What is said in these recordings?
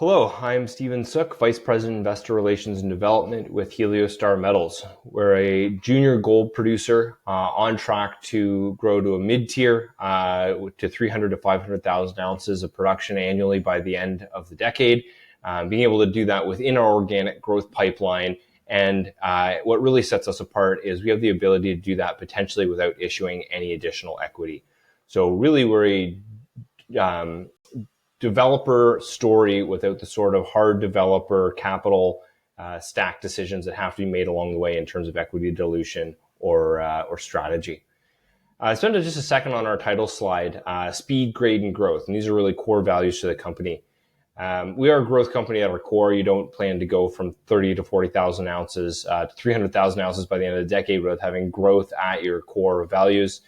Hello, I'm Stephen Soock, Vice President, Investor Relations and Development with Heliostar Metals. We're a junior gold producer on track to grow to a mid-tier to 300 to 500,000 ounces of production annually by the end of the decade. Being able to do that within our organic growth pipeline. And what really sets us apart is we have the ability to do that potentially without issuing any additional equity. So really we're a developer story without the sort of hard developer capital stack decisions that have to be made along the way in terms of equity dilution or strategy. Spend just a second on our title slide, speed, grade, and growth. And these are really core values to the company. We are a growth company at our core. You don't plan to go from 30 to 40,000 ounces to 300,000 ounces by the end of the decade without having growth at your core values.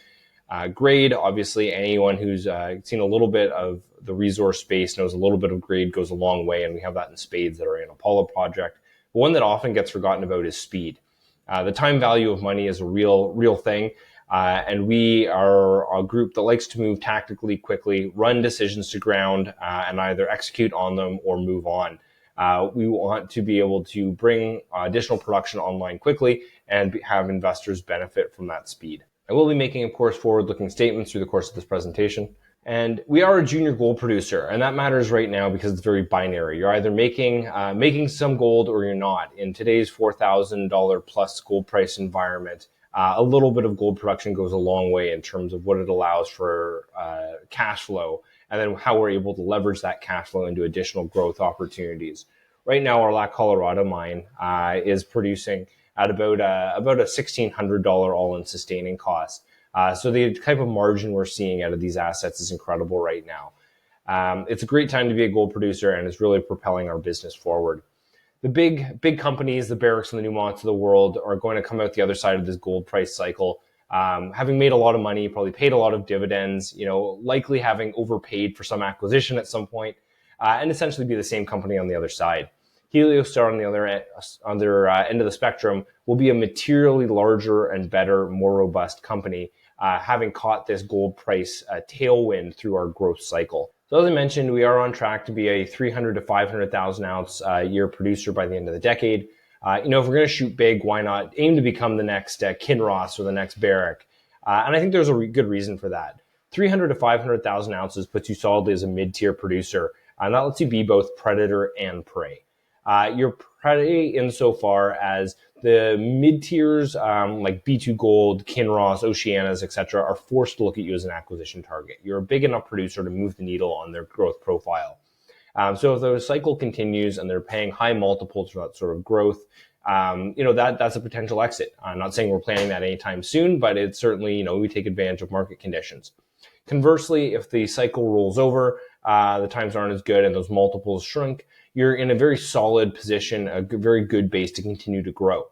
Grade, obviously, anyone who's seen a little bit of the resource space knows a little bit of grade goes a long way, and we have that in spades that are in Ana Paula project. But one that often gets forgotten about is speed. The time value of money is a real thing, and we are a group that likes to move tactically quickly, run decisions to ground, and either execute on them or move on. We want to be able to bring additional production online quickly and have investors benefit from that speed. I will be making, of course, forward-looking statements through the course of this presentation. And we are a junior gold producer, and that matters right now because it's very binary. You're either making some gold or you're not. In today's $4,000 plus gold price environment, a little bit of gold production goes a long way in terms of what it allows for cash flow, and then how we're able to leverage that cash flow into additional growth opportunities. Right now, our La Colorada mine is producing at about a $1,600 all-in sustaining cost. So the type of margin we're seeing out of these assets is incredible right now. It's a great time to be a gold producer, and it's really propelling our business forward. The big companies, the Barricks and the Newmonts of the world, are going to come out the other side of this gold price cycle, having made a lot of money, probably paid a lot of dividends, likely having overpaid for some acquisition at some point, and essentially be the same company on the other side. Heliostar on the other end of the spectrum will be a materially larger and better, more robust company, having caught this gold price tailwind through our growth cycle. So as I mentioned, we are on track to be a 300 to 500,000 ounce year producer by the end of the decade. If we're going to shoot big, why not aim to become the next Kinross or the next Barrick? And I think there's a good reason for that. 300 to 500,000 ounces puts you solidly as a mid-tier producer, and that lets you be both predator and prey. You're prey insofar as the mid-tiers like B2 Gold, Kinross, Oceanas, etc. are forced to look at you as an acquisition target. You're a big enough producer to move the needle on their growth profile. So if the cycle continues and they're paying high multiples for that sort of growth, that's a potential exit. I'm not saying we're planning that anytime soon, but it's certainly, we take advantage of market conditions. Conversely, if the cycle rolls over, the times aren't as good and those multiples shrink, you're in a very solid position, a very good base to continue to grow.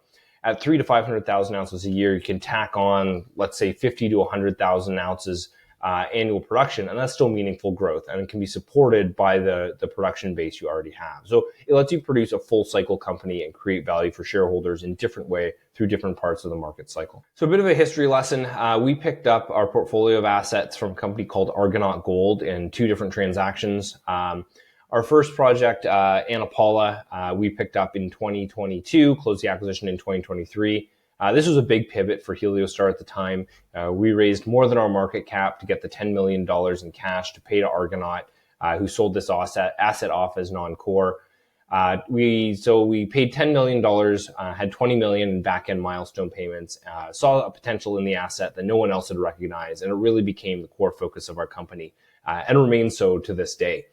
At 300 to 500,000 ounces a year, you can tack on, let's say, 50 to 100,000 ounces annual production, and that's still meaningful growth, and it can be supported by the production base you already have. So it lets you produce a full cycle company and create value for shareholders in different way through different parts of the market cycle. So a bit of a history lesson. We picked up our portfolio of assets from a company called Argonaut Gold in two different transactions. Our first project, Ana Paula, we picked up in 2022, closed the acquisition in 2023. This was a big pivot for Heliostar at the time. We raised more than our market cap to get the $10 million in cash to pay to Argonaut, who sold this asset off as non-core. We paid $10 million, had $20 million in back-end milestone payments, saw a potential in the asset that no one else had recognized, and it really became the core focus of our company, and remains so to this day.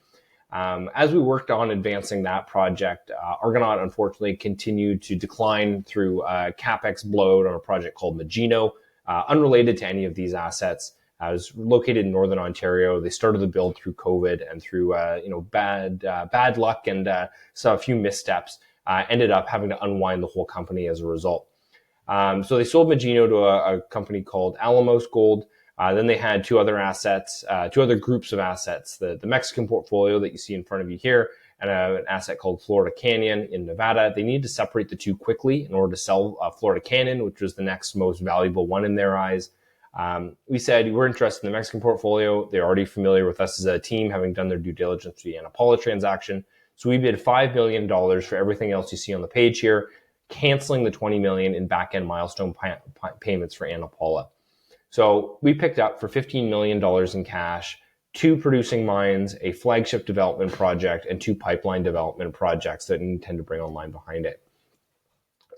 As we worked on advancing that project, Argonaut unfortunately continued to decline through Capex bloat on a project called Magino, unrelated to any of these assets. It was located in Northern Ontario. They started the build through COVID and through bad luck and saw a few missteps. Ended up having to unwind the whole company as a result. So they sold Magino to a company called Alamos Gold. Then they had two other groups of assets, the Mexican portfolio that you see in front of you here, and an asset called Florida Canyon in Nevada. They needed to separate the two quickly in order to sell Florida Canyon, which was the next most valuable one in their eyes. We said we're interested in the Mexican portfolio. They're already familiar with us as a team, having done their due diligence for the Ana Paula transaction. So we bid $5 million for everything else you see on the page here, canceling the $20 million in back-end milestone payments for Ana Paula. So we picked up for $15 million in cash, 2 producing mines, a flagship development project, and 2 pipeline development projects that we intend to bring online behind it.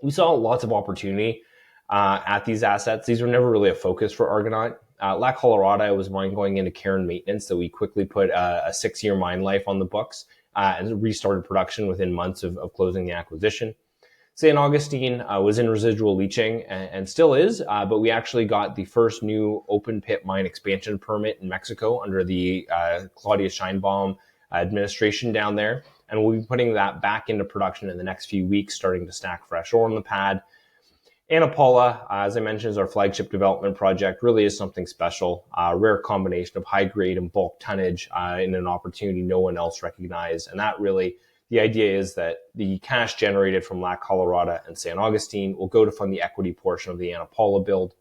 We saw lots of opportunity at these assets. These were never really a focus for Argonaut. La Colorada was mine going into care and maintenance, so we quickly put a 6-year mine life on the books and restarted production within months of closing the acquisition. San Agustin was in residual leaching and still is, but we actually got the first new open pit mine expansion permit in Mexico under the Claudia Sheinbaum administration down there. And we'll be putting that back into production in the next few weeks, starting to stack fresh ore on the pad. Ana Paula, as I mentioned, is our flagship development project, really is something special. A rare combination of high grade and bulk tonnage in an opportunity no one else recognized. And that really, the idea is that the cash generated from La Colorada and San Agustin will go to fund the equity portion of the Ana Paula build.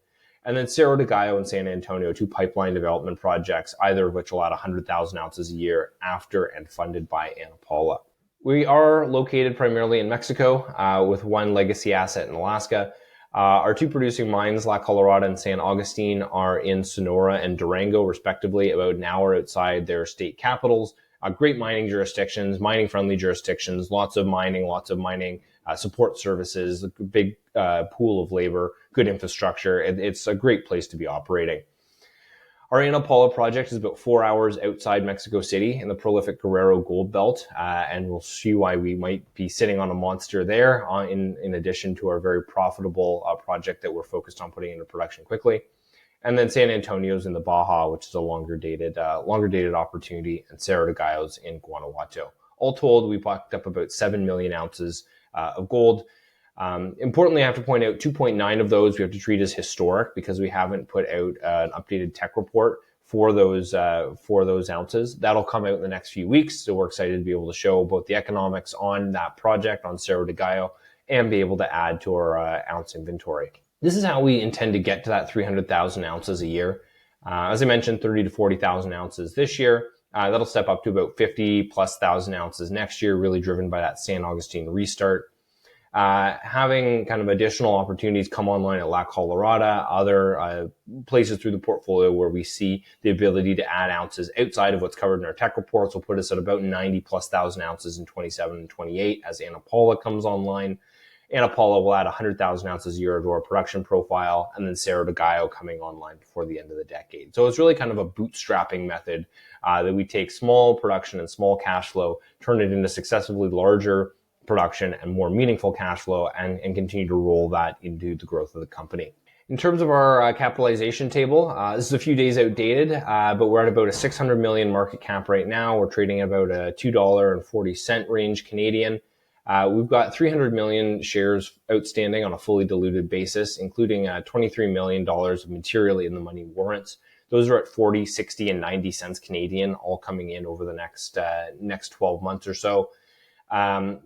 And then Cerro de Gallo and San Antonio, 2 pipeline development projects, either of which will add 100,000 ounces a year after and funded by Ana Paula. We are located primarily in Mexico with 1 legacy asset in Alaska. Our 2 producing mines, La Colorada and San Agustin, are in Sonora and Durango, respectively, about an hour outside their state capitals. Great mining jurisdictions, mining-friendly jurisdictions, lots of mining support services, a big pool of labor, good infrastructure. It's a great place to be operating. Our Ana Paula project is about 4 hours outside Mexico City in the prolific Guerrero Gold Belt, and we'll see why we might be sitting on a monster there in addition to our very profitable project that we're focused on putting into production quickly. And then San Antonio's in the Baja, which is a longer dated opportunity, and Cerro de Gallo's in Guanajuato. All told, we picked up about 7 million ounces of gold. Importantly, I have to point out 2.9 of those we have to treat as historic because we haven't put out an updated tech report for those ounces. That'll come out in the next few weeks, so we're excited to be able to show both the economics on that project on Cerro de Gallo and be able to add to our ounce inventory. This is how we intend to get to that 300,000 ounces a year. As I mentioned, 30 to 40,000 ounces this year. That'll step up to about 50,000+ ounces next year, really driven by that San Agustin restart. Having kind of additional opportunities come online at La Colorada, other places through the portfolio where we see the ability to add ounces outside of what's covered in our tech reports will put us at about 90,000+ ounces in 27 and 28 as Ana Paula comes online. Ana Paula will add 100,000 ounces a year to our production profile, and then Cerro de Gallo coming online before the end of the decade. So it's really kind of a bootstrapping method that we take small production and small cash flow, turn it into successively larger production and more meaningful cash flow, and continue to roll that into the growth of the company. In terms of our capitalization table, this is a few days outdated, but we're at about a 600 million market cap right now. We're trading at about a $2.40 range Canadian. We've got 300 million shares outstanding on a fully diluted basis, including $23 million of materially in the money warrants. Those are at 40, 60, and 90 cents Canadian, all coming in over the next 12 months or so.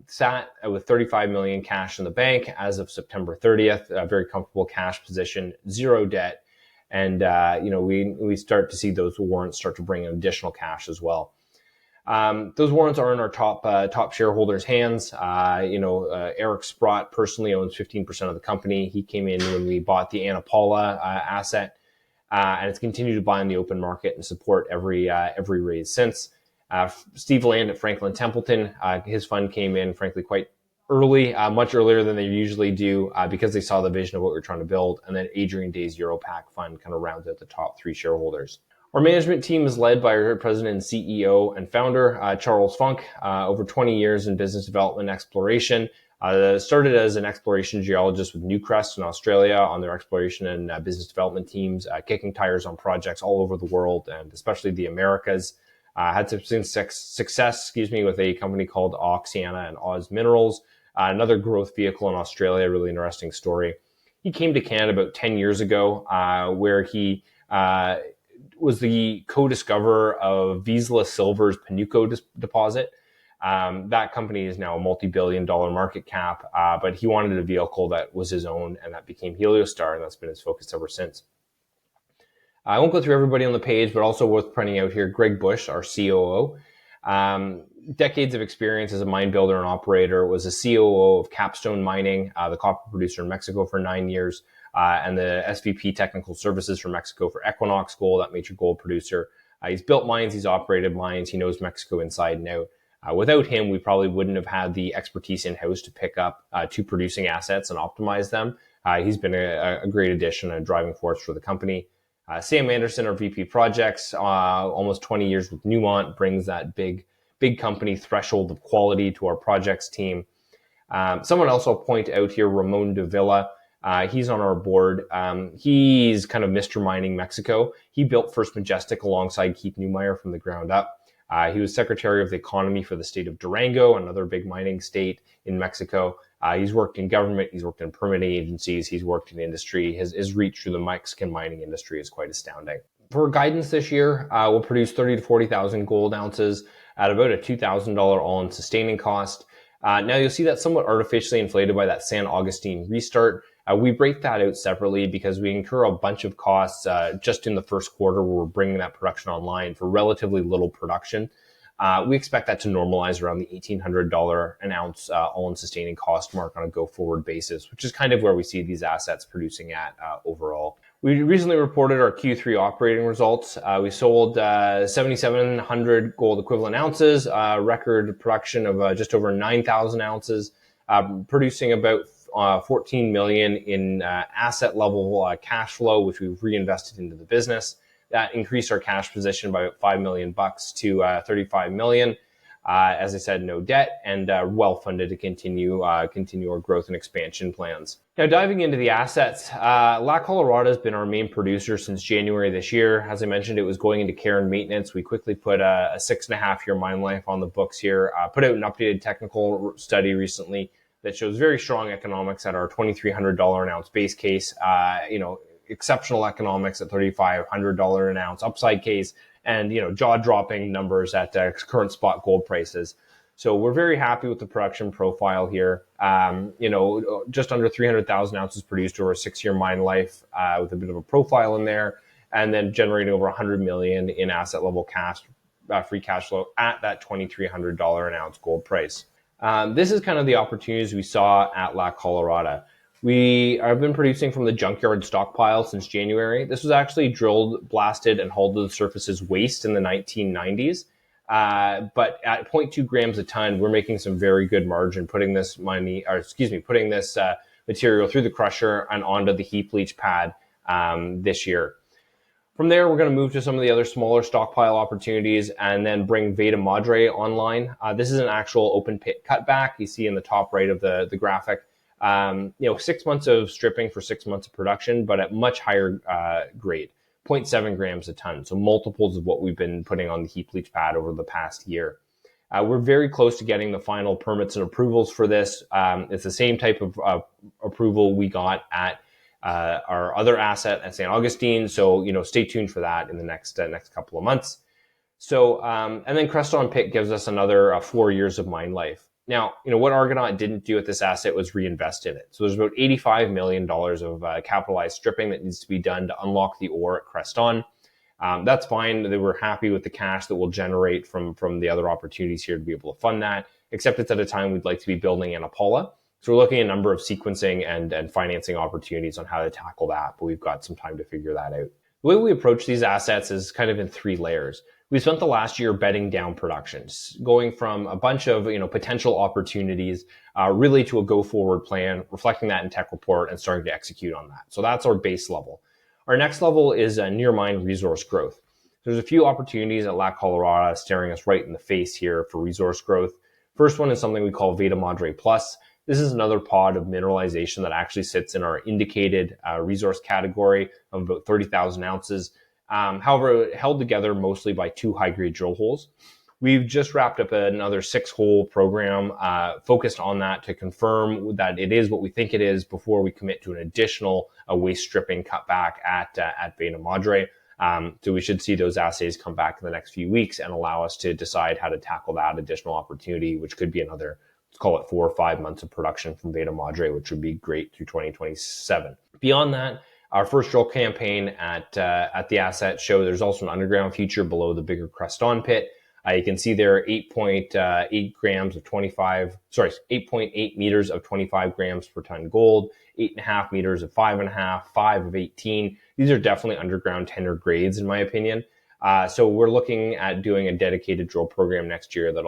Sat with 35 million cash in the bank as of September 30th, a very comfortable cash position, 0 debt. And, we start to see those warrants start to bring in additional cash as well. Those warrants are in our top shareholders' hands. Eric Sprott personally owns 15% of the company. He came in when we bought the Ana Paula asset, and it's continued to buy in the open market and support every raise since. Steve Land at Franklin Templeton, his fund came in, frankly, quite early, much earlier than they usually do, because they saw the vision of what we were trying to build. And then Adrian Day's Europac fund kind of rounds out the top 3 shareholders. Our management team is led by our president and CEO and founder, Charles Funk, over 20 years in business development and exploration. Started as an exploration geologist with Newcrest in Australia on their exploration and business development teams, kicking tires on projects all over the world and especially the Americas. Had some success, with a company called Auxiana and Oz Minerals, another growth vehicle in Australia, really interesting story. He came to Canada about 10 years ago, where he was the co-discoverer of Vizsla Silver's Panuco deposit. That company is now a multi-billion-dollar market cap, but he wanted a vehicle that was his own, and that became Heliostar, and that's been his focus ever since. I won't go through everybody on the page, but also worth pointing out here, Greg Bush, our COO. Decades of experience as a mine builder and operator, was a COO of Capstone Mining, the copper producer in Mexico for 9 years, and the SVP Technical Services for Mexico for Equinox Gold, that major gold producer. He's built mines, he's operated mines, he knows Mexico inside and out. Without him, we probably wouldn't have had the expertise in-house to pick up two producing assets and optimize them. He's been a great addition and a driving force for the company. Sam Anderson, our VP Projects, almost 20 years with Newmont, brings that big company threshold of quality to our projects team. Someone else I'll point out here, Ramon de Villa. He's on our board. He's kind of Mr. Mining Mexico. He built First Majestic alongside Keith Neumeyer from the ground up. He was Secretary of the Economy for the state of Durango, another big mining state in Mexico. He's worked in government, he's worked in permitting agencies, he's worked in industry. His reach through the Mexican mining industry is quite astounding. For guidance this year, we'll produce 30 to 40,000 gold ounces at about a $2,000 all-in sustaining cost. Now you'll see that somewhat artificially inflated by that San Agustin restart. We break that out separately because we incur a bunch of costs just in the first quarter where we're bringing that production online for relatively little production. We expect that to normalize around the $1,800 an ounce all-in sustaining cost mark on a go-forward basis, which is kind of where we see these assets producing at overall. We recently reported our Q3 operating results. We sold 7,700 gold equivalent ounces, record production of just over 9,000 ounces, producing about 14 million in asset level cash flow, which we've reinvested into the business. That increased our cash position by about $5 million to 35 million. As I said, no debt and well funded to continue our growth and expansion plans. Now diving into the assets, La Colorada has been our main producer since January this year. As I mentioned, it was going into care and maintenance. We quickly put a 6.5-year mine life on the books here. Put out an updated technical study recently that shows very strong economics at our $2,300 an ounce base case. Exceptional economics at $3,500 an ounce upside case, and jaw-dropping numbers at current spot gold prices. So we're very happy with the production profile here. Just under 300,000 ounces produced over a 6-year mine life with a bit of a profile in there, and then generating over 100 million in asset level free cash flow at that $2,300 an ounce gold price. This is kind of the opportunities we saw at La Colorada. We have been producing from the junkyard stockpile since January. This was actually drilled, blasted, and hauled to the surface as waste in the 1990s. But at 0.2 grams a ton, we're making some very good margin putting this material through the crusher and onto the heap leach pad this year. From there, we're going to move to some of the other smaller stockpile opportunities and then bring Veta Madre online. This is an actual open pit cutback. You see in the top right of the graphic. 6 months of stripping for 6 months of production, but at much higher grade, 0.7 grams a ton. So multiples of what we've been putting on the heap leach pad over the past year. We're very close to getting the final permits and approvals for this. It's the same type of approval we got at our other asset at San Agustin. So, stay tuned for that in the next couple of months. So, and then Creston Pit gives us another 4 years of mine life. Now, what Argonaut didn't do at this asset was reinvest in it. So there's about $85 million of capitalized stripping that needs to be done to unlock the ore at Creston. That's fine. They were happy with the cash that we'll generate from the other opportunities here to be able to fund that, except it's at a time we'd like to be building Ana Paula. So we're looking at a number of sequencing and financing opportunities on how to tackle that, but we've got some time to figure that out. The way we approach these assets is kind of in 3 layers. We spent the last year bedding down productions, going from a bunch of potential opportunities really to a go-forward plan, reflecting that in tech report and starting to execute on that. So that's our base level. Our next level is near mine resource growth. There's a few opportunities at La Colorada staring us right in the face here for resource growth. First one is something we call Veta Madre Plus. This is another pod of mineralization that actually sits in our indicated resource category of about 30,000 ounces. However, held together mostly by 2 high-grade drill holes. We've just wrapped up another 6-hole program focused on that to confirm that it is what we think it is before we commit to an additional waste stripping cutback at Veta Madre. So we should see those assays come back in the next few weeks and allow us to decide how to tackle that additional opportunity, which could be another, let's call it 4 or 5 months of production from Veta Madre, which would be great through 2027. Beyond that, our first drill campaign at the asset show there's also an underground feature below the bigger Creston pit. You can see there 8.8 grams of 8.8 meters of 25 grams per ton gold, 8.5 meters of 5.5, 5 of 18. These are definitely underground tenor grades, in my opinion. So we're looking at doing a dedicated drill program next year we're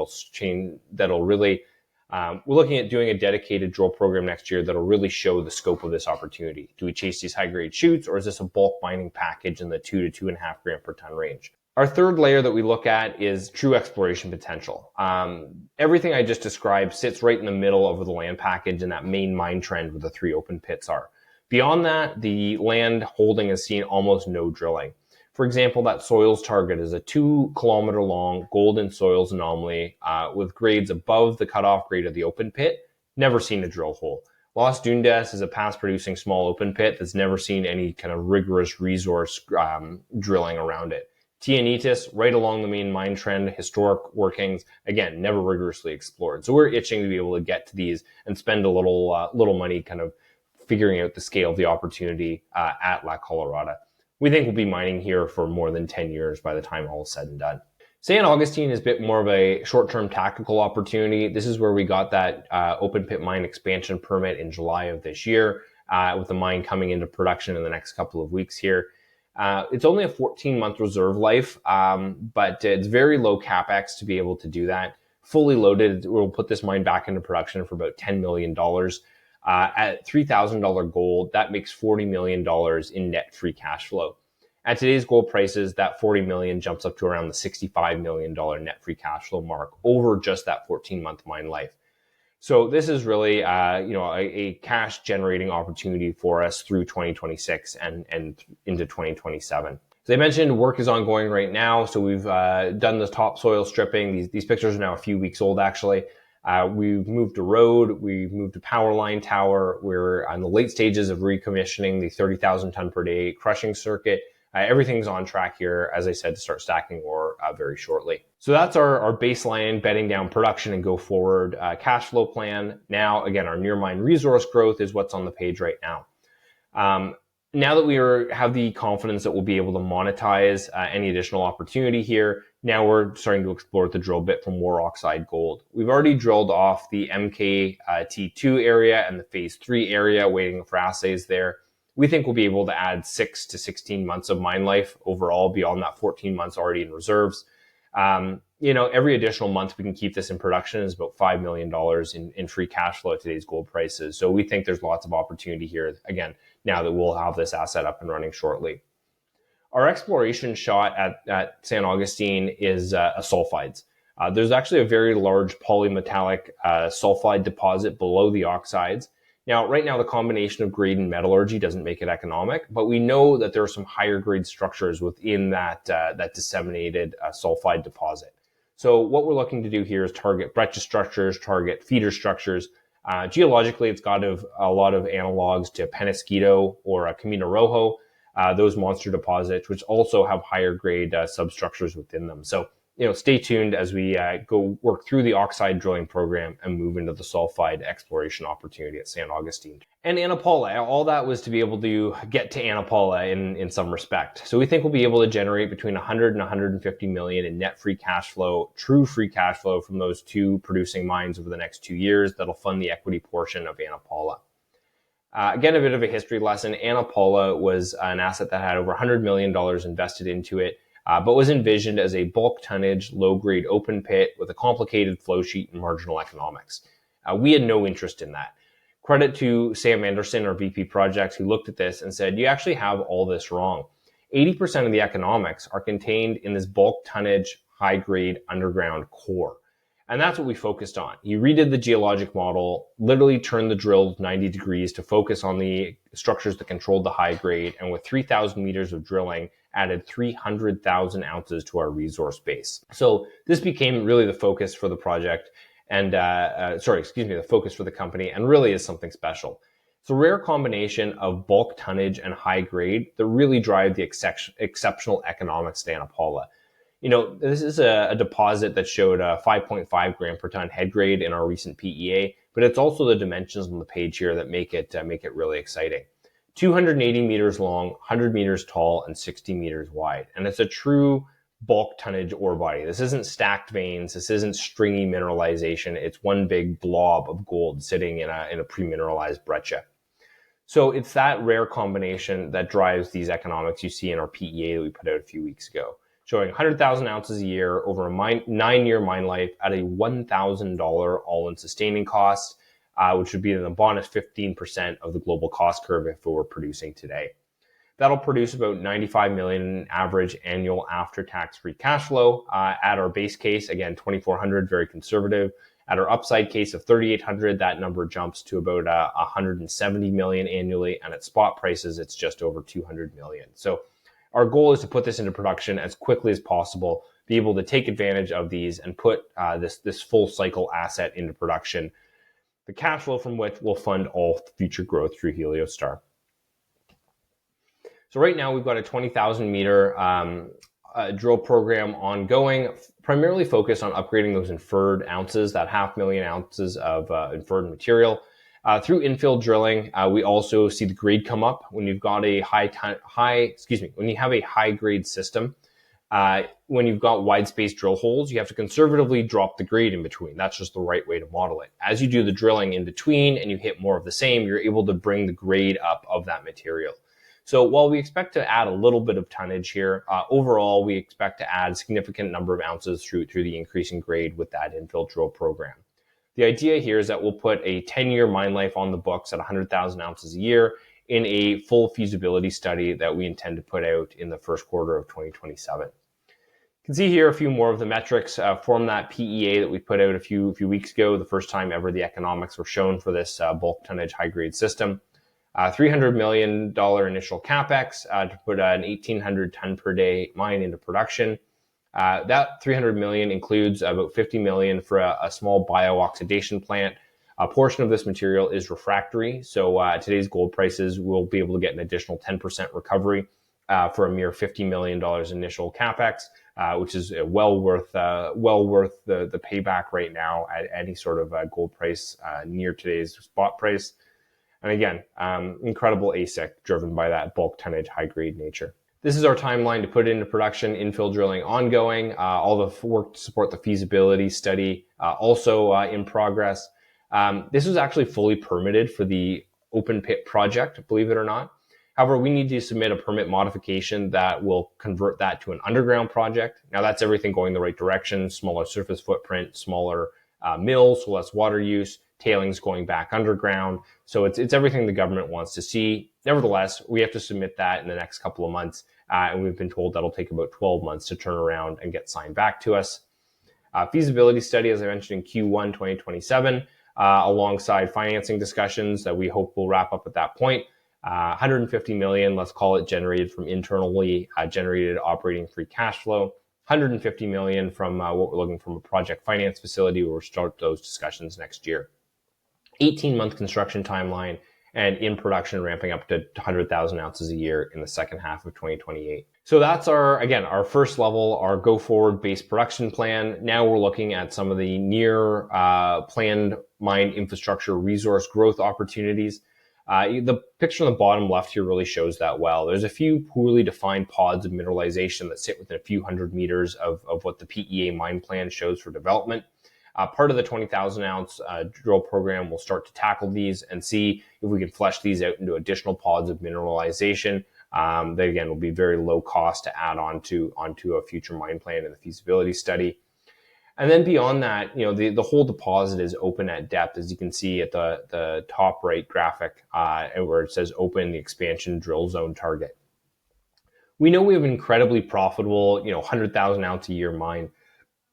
looking at doing a dedicated drill program next year that'll really show the scope of this opportunity. Do we chase these high-grade shoots, or is this a bulk mining package in the 2 to 2.5 gram per ton range? Our third layer that we look at is true exploration potential. Everything I just described sits right in the middle of the land package in that main mine trend where the 3 open pits are. Beyond that, the land holding has seen almost no drilling. For example, that soils target is a 2-kilometer long gold in soils anomaly with grades above the cutoff grade of the open pit. Never seen a drill hole. Los Dundas is a past producing small open pit that's never seen any kind of rigorous resource drilling around it. Tianitas, right along the main mine trend, historic workings, again, never rigorously explored. So we're itching to be able to get to these and spend a little money kind of figuring out the scale of the opportunity at La Colorada. We think we'll be mining here for more than 10 years by the time all is said and done. San Agustin is a bit more of a short-term tactical opportunity. This is where we got that open pit mine expansion permit in July of this year, with the mine coming into production in the next couple of weeks here. It's only a 14-month reserve life, but it's very low Capex to be able to do that. Fully loaded, we'll put this mine back into production for about $10 million. At $3,000 gold, that makes $40 million in net free cash flow. At today's gold prices, that $40 million jumps up to around the $65 million net free cash flow mark over just that 14-month mine life. So this is really a cash generating opportunity for us through 2026 and into 2027. As I mentioned, work is ongoing right now. So we've done the topsoil stripping. These pictures are now a few weeks old, actually. We've moved a road, we've moved a power line tower. We're on the late stages of recommissioning the 30,000 ton per day crushing circuit. Everything's on track here, as I said, to start stacking ore very shortly. So that's our baseline bedding down production and go forward cash flow plan. Now, again, our near mine resource growth is what's on the page right now. Now that we have the confidence that we'll be able to monetize any additional opportunity here, now we're starting to explore the drill bit for more oxide gold. We've already drilled off the MKT2 area and the phase 3 area, waiting for assays there. We think we'll be able to add 6 to 16 months of mine life overall beyond that 14 months already in reserves. Every additional month we can keep this in production is about $5 million in free cash flow at today's gold prices. So we think there's lots of opportunity here, again, now that we'll have this asset up and running shortly. Our exploration shot at San Agustin is sulfides. There's actually a very large polymetallic sulfide deposit below the oxides. Now, right now, the combination of grade and metallurgy doesn't make it economic, but we know that there are some higher grade structures within that disseminated sulfide deposit. So what we're looking to do here is target breccia structures, target feeder structures. Geologically, it's got a lot of analogs to Penasquito or Camino Rojo, those monster deposits, which also have higher grade substructures within them. So, stay tuned as we go work through the oxide drilling program and move into the sulfide exploration opportunity at San Agustin. And Ana Paula, all that was to be able to get to Ana Paula in some respect. So we think we'll be able to generate between 100 and 150 million in net free cash flow, true free cash flow from those 2 producing mines over the next 2 years that'll fund the equity portion of Ana Paula. Again, a bit of a history lesson. Ana Paula was an asset that had over $100 million invested into it, but was envisioned as a bulk tonnage, low-grade open pit with a complicated flow sheet and marginal economics. We had no interest in that. Credit to Sam Anderson, our VP Projects, who looked at this and said, you actually have all this wrong. 80% of the economics are contained in this bulk tonnage, high-grade underground core. And that's what we focused on. He redid the geologic model, literally turned the drill 90 degrees to focus on the structures that controlled the high grade, and with 3,000 meters of drilling, added 300,000 ounces to our resource base. So this became really the focus for the project and, the focus for the company, and really is something special. It's a rare combination of bulk tonnage and high grade that really drive the exceptional economics to Ana Paula. This is a deposit that showed a 5.5 gram per ton head grade in our recent PEA, but it's also the dimensions on the page here that make it really exciting. 280 meters long, 100 meters tall, and 60 meters wide. And it's a true bulk tonnage ore body. This isn't stacked veins. This isn't stringy mineralization. It's one big blob of gold sitting in a pre-mineralized breccia. So it's that rare combination that drives these economics you see in our PEA that we put out a few weeks ago, showing 100,000 ounces a year over a 9-year mine life at a $1,000 all-in sustaining cost, which would be the bonus 15% of the global cost curve if it were producing today. That'll produce about $95 million in average annual after-tax free cash flow. At our base case, again, 2,400, very conservative. At our upside case of 3,800, that number jumps to about 170 million annually, and at spot prices, it's just over 200 million. So our goal is to put this into production as quickly as possible, be able to take advantage of these and put this full cycle asset into production, the cash flow from which will fund all future growth through Heliostar. So right now we've got a 20,000 meter drill program ongoing, primarily focused on upgrading those inferred ounces, that 500,000 ounces of inferred material. Through infill drilling, we also see the grade come up when you've got a when you have a high grade system. When you've got wide space drill holes, you have to conservatively drop the grade in between. That's just the right way to model it. As you do the drilling in between and you hit more of the same, you're able to bring the grade up of that material. So while we expect to add a little bit of tonnage here, overall, we expect to add a significant number of ounces through the increasing grade with that infill drill program. The idea here is that we'll put a 10-year mine life on the books at 100,000 ounces a year in a full feasibility study that we intend to put out in the first quarter of 2027. You can see here a few more of the metrics from that PEA that we put out a few weeks ago, the first time ever the economics were shown for this bulk tonnage high-grade system. $300 million initial capex to put an 1,800 ton per day mine into production. That $300 million includes about $50 million for a small bio-oxidation plant. A portion of this material is refractory, so today's gold prices will be able to get an additional 10% recovery for a mere $50 million initial capex, which is well worth the payback right now at any sort of gold price near today's spot price. And again, incredible AISC driven by that bulk tonnage high grade nature. This is our timeline to put it into production, infill drilling ongoing, all the work to support the feasibility study also in progress. This was actually fully permitted for the open pit project, believe it or not. However, we need to submit a permit modification that will convert that to an underground project. Now that's everything going the right direction, smaller surface footprint, smaller mills, so less water use, tailings going back underground. So it's everything the government wants to see. Nevertheless, we have to submit that in the next couple of months. And we've been told that'll take about 12 months to turn around and get signed back to us. Feasibility study, as I mentioned, in Q1 2027, alongside financing discussions that we hope will wrap up at that point. 150 million, let's call it, generated from internally generated operating free cash flow. 150 million from what we're looking from a project finance facility where we'll start those discussions next year. 18-month construction timeline and in production ramping up to 100,000 ounces a year in the second half of 2028. So that's our first level, our go forward base production plan. Now we're looking at some of the near planned mine infrastructure resource growth opportunities. The picture on the bottom left here really shows that well. There's a few poorly defined pods of mineralization that sit within a few hundred meters of what the PEA mine plan shows for development. Part of the 20,000 ounce drill program will start to tackle these and see if we can flesh these out into additional pods of mineralization. That again will be very low cost to add onto a future mine plan and the feasibility study. And then beyond that, the whole deposit is open at depth, as you can see at the top right graphic, where it says open the expansion drill zone target. We know we have an incredibly profitable, 100,000 ounce a year mine,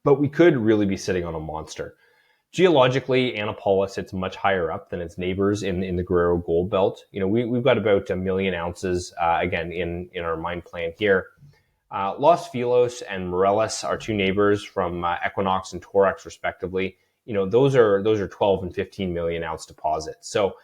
but we could really be sitting on a monster. Geologically, Ana Paula sits much higher up than its neighbors in the Guerrero Gold Belt. We've got about 1 million ounces, again, in our mine plan here. Los Filos and Morelos are two neighbors from Equinox and Torex, respectively. Those are 12 and 15 million ounce deposits. So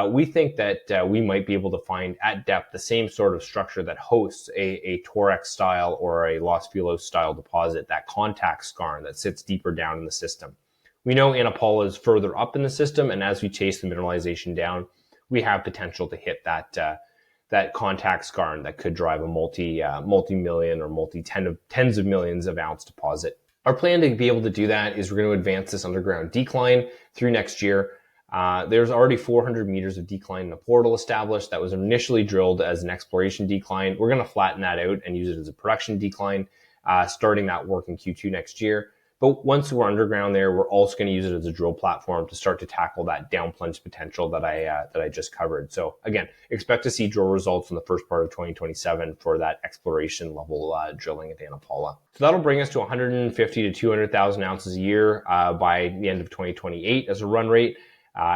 we think that we might be able to find at depth the same sort of structure that hosts a Torex style or a Los Filos style deposit, that contact skarn that sits deeper down in the system. We know Ana Paula is further up in the system, and as we chase the mineralization down, we have potential to hit that that contact skarn that could drive a multi-million or tens of millions of ounce deposit. Our plan to be able to do that is we're going to advance this underground decline through next year. There's already 400 meters of decline in a portal established that was initially drilled as an exploration decline. We're going to flatten that out and use it as a production decline, starting that work in Q2 next year. But once we're underground there, we're also going to use it as a drill platform to start to tackle that down plunge potential that I just covered. So again, expect to see drill results in the first part of 2027 for that exploration level drilling at Ana Paula. So that'll bring us to 150 to 200,000 ounces a year by the end of 2028 as a run rate.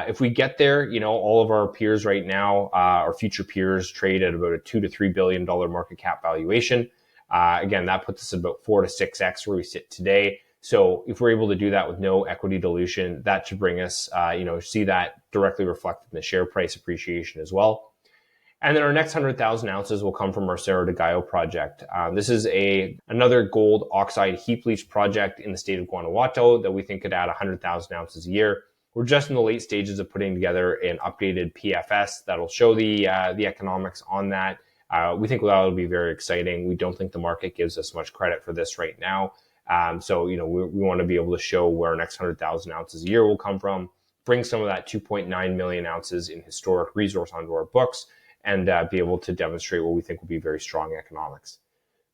If we get there, all of our peers right now, our future peers trade at about a $2 to $3 billion market cap valuation. Again, that puts us at about 4 to 6x where we sit today. So if we're able to do that with no equity dilution, that should bring us, see that directly reflected in the share price appreciation as well. And then our next 100,000 ounces will come from our Cerro de Gallo project. This is another gold oxide heap leach project in the state of Guanajuato that we think could add 100,000 ounces a year. We're just in the late stages of putting together an updated PFS that'll show the economics on that. We think that'll be very exciting. We don't think the market gives us much credit for this right now. So we want to be able to show where our next 100,000 ounces a year will come from, bring some of that 2.9 million ounces in historic resource onto our books, and be able to demonstrate what we think will be very strong economics.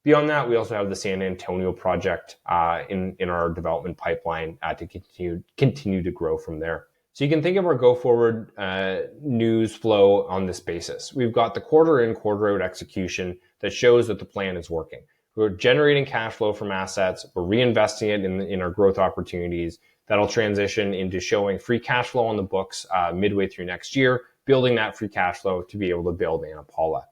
Beyond that, we also have the San Antonio project in our development pipeline to continue to grow from there. So you can think of our go-forward news flow on this basis. We've got the quarter in, quarter out execution that shows that the plan is working. We're generating cash flow from assets. We're reinvesting it in our growth opportunities. That'll transition into showing free cash flow on the books midway through next year, building that free cash flow to be able to build Ana Paula.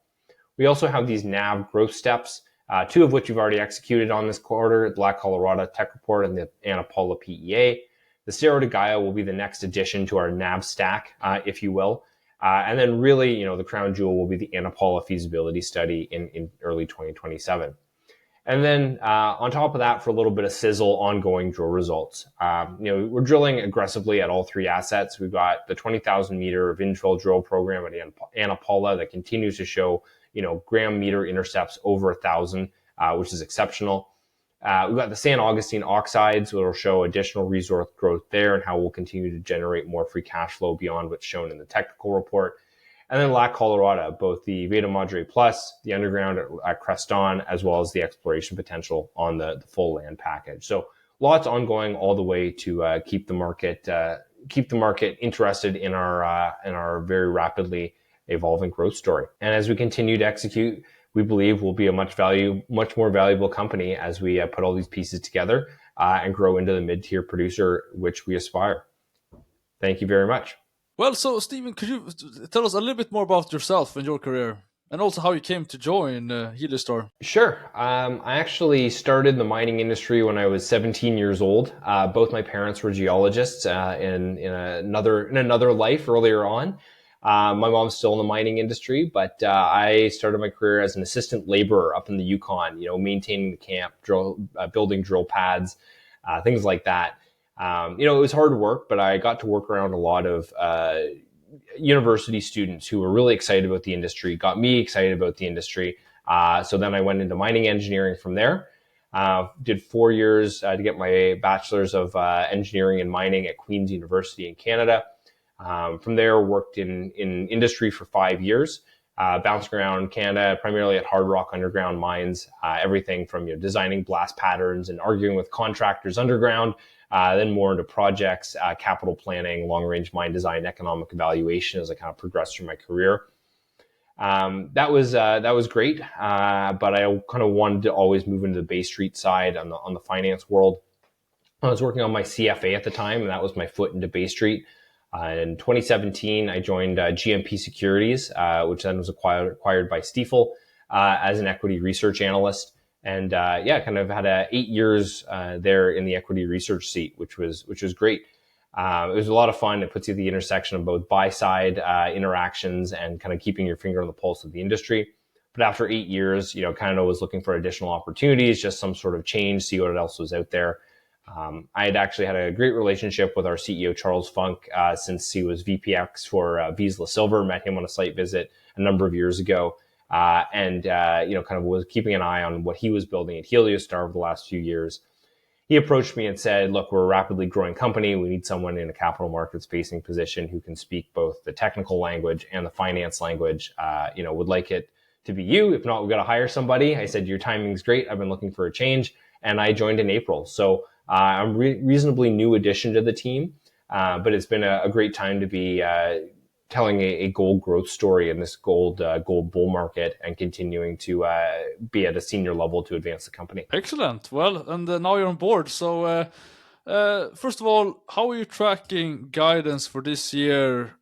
We also have these NAV growth steps, two of which we've already executed on this quarter, the La Colorada Tech Report and the Ana Paula PEA. The Cerro de Gallo will be the next addition to our NAV stack, if you will. And then really, the crown jewel will be the Ana Paula feasibility study in early 2027. And then on top of that, for a little bit of sizzle, ongoing drill results. We're drilling aggressively at all three assets. We've got the 20,000 meter of infill drill program at Ana Paula that continues to show, gram meter intercepts over 1,000, which is exceptional. We've got the San Agustin oxides, which will show additional resource growth there and how we'll continue to generate more free cash flow beyond what's shown in the technical report. And then La Colorada, both the Veta Madre Plus, the underground at Creston, as well as the exploration potential on the full land package. So lots ongoing all the way to keep the market interested in our very rapidly evolving growth story. And as we continue to execute, we believe we'll be a much more valuable company as we put all these pieces together and grow into the mid-tier producer, which we aspire. Thank you very much. Well, so Stephen, could you tell us a little bit more about yourself and your career, and also how you came to join Heliostar? Sure. I actually started the mining industry when I was 17 years old. Both my parents were geologists in another life earlier on. My mom's still in the mining industry, but I started my career as an assistant laborer up in the Yukon, maintaining the camp, building drill pads, things like that. It was hard work, but I got to work around a lot of university students who were really excited about the industry, got me excited about the industry. So then I went into mining engineering from there. Did 4 years to get my bachelor's of engineering and mining at Queen's University in Canada. From there, worked in industry for 5 years, bouncing around Canada, primarily at hard rock underground mines, everything from designing blast patterns and arguing with contractors underground, then more into projects, capital planning, long-range mine design, economic evaluation as I kind of progressed through my career. That was great, but I kind of wanted to always move into the Bay Street side on the finance world. I was working on my CFA at the time, and that was my foot into Bay Street. In 2017, I joined GMP Securities, which then was acquired by Stifel as an equity research analyst. And kind of had 8 years there in the equity research seat, which was great. It was a lot of fun. It puts you at the intersection of both buy-side interactions and kind of keeping your finger on the pulse of the industry. But after 8 years, kind of was looking for additional opportunities, just some sort of change, see what else was out there. I had actually had a great relationship with our CEO, Charles Funk, since he was VPX for Vizsla Silver, met him on a site visit, a number of years ago. And kind of was keeping an eye on what he was building at Heliostar over the last few years. He approached me and said, look, we're a rapidly growing company. We need someone in a capital markets facing position who can speak both the technical language and the finance language. Would like it to be you. If not, we've got to hire somebody. I said, your timing's great. I've been looking for a change. And I joined in April. So I'm reasonably new addition to the team. But it's been a great time to be telling a gold growth story in this gold bull market and continuing to be at a senior level to advance the company. Excellent. Well, and now you're on board. So first of all, how are you tracking guidance for this year,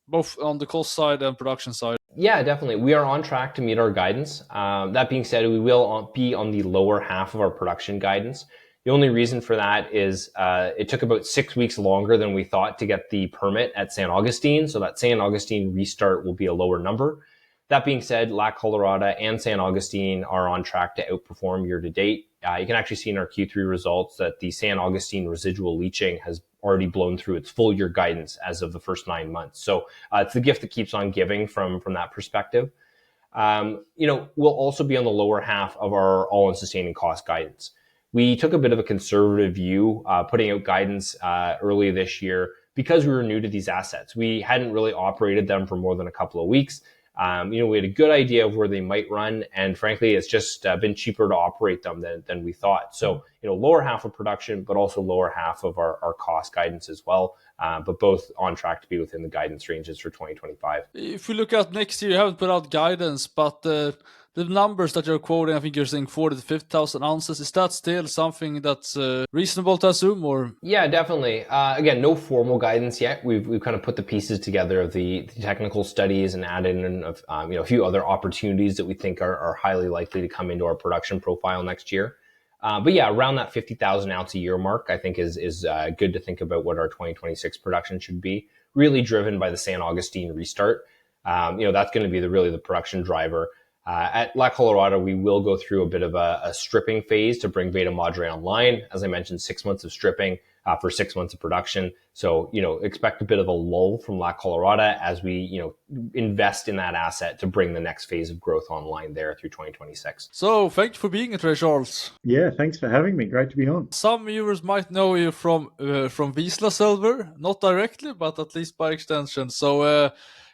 both on the cost side and production side? Yeah, definitely. We are on track to meet our guidance. That being said, we will be on the lower half of our production guidance. The only reason for that is it took about 6 weeks longer than we thought to get the permit at San Agustin. So that San Agustin restart will be a lower number. That being said, La Colorada and San Agustin are on track to outperform year to date. You can actually see in our Q3 results that the San Agustin residual leaching has already blown through its full year guidance as of the first 9 months. So it's the gift that keeps on giving from that perspective. We'll also be on the lower half of our all-in sustaining cost guidance. We took a bit of a conservative view, putting out guidance early this year because we were new to these assets. We hadn't really operated them for more than a couple of weeks. We had a good idea of where they might run, and frankly, it's just been cheaper to operate them than we thought. So, lower half of production, but also lower half of our cost guidance as well, but both on track to be within the guidance ranges for 2025. If we look at next year, you haven't put out guidance, but the numbers that you're quoting, I think you're saying 40,000 to 50,000 ounces. Is that still something that's reasonable to assume, or? Yeah, definitely. Again, no formal guidance yet. We've kind of put the pieces together of the technical studies and added in a few other opportunities that we think are highly likely to come into our production profile next year. But yeah, around that 50,000 ounce a year mark, I think is good to think about what our 2026 production should be. Really driven by the San Agustin restart. That's going to be really the production driver. At La Colorada, we will go through a bit of a stripping phase to bring Beta Madre online. As I mentioned, 6 months of stripping for 6 months of production. So, expect a bit of a lull from La Colorada as we, invest in that asset to bring the next phase of growth online there through 2026. So, thank you for being here, Charles. Yeah, thanks for having me. Great to be on. Some viewers might know you from Vizsla Silver, not directly, but at least by extension. So,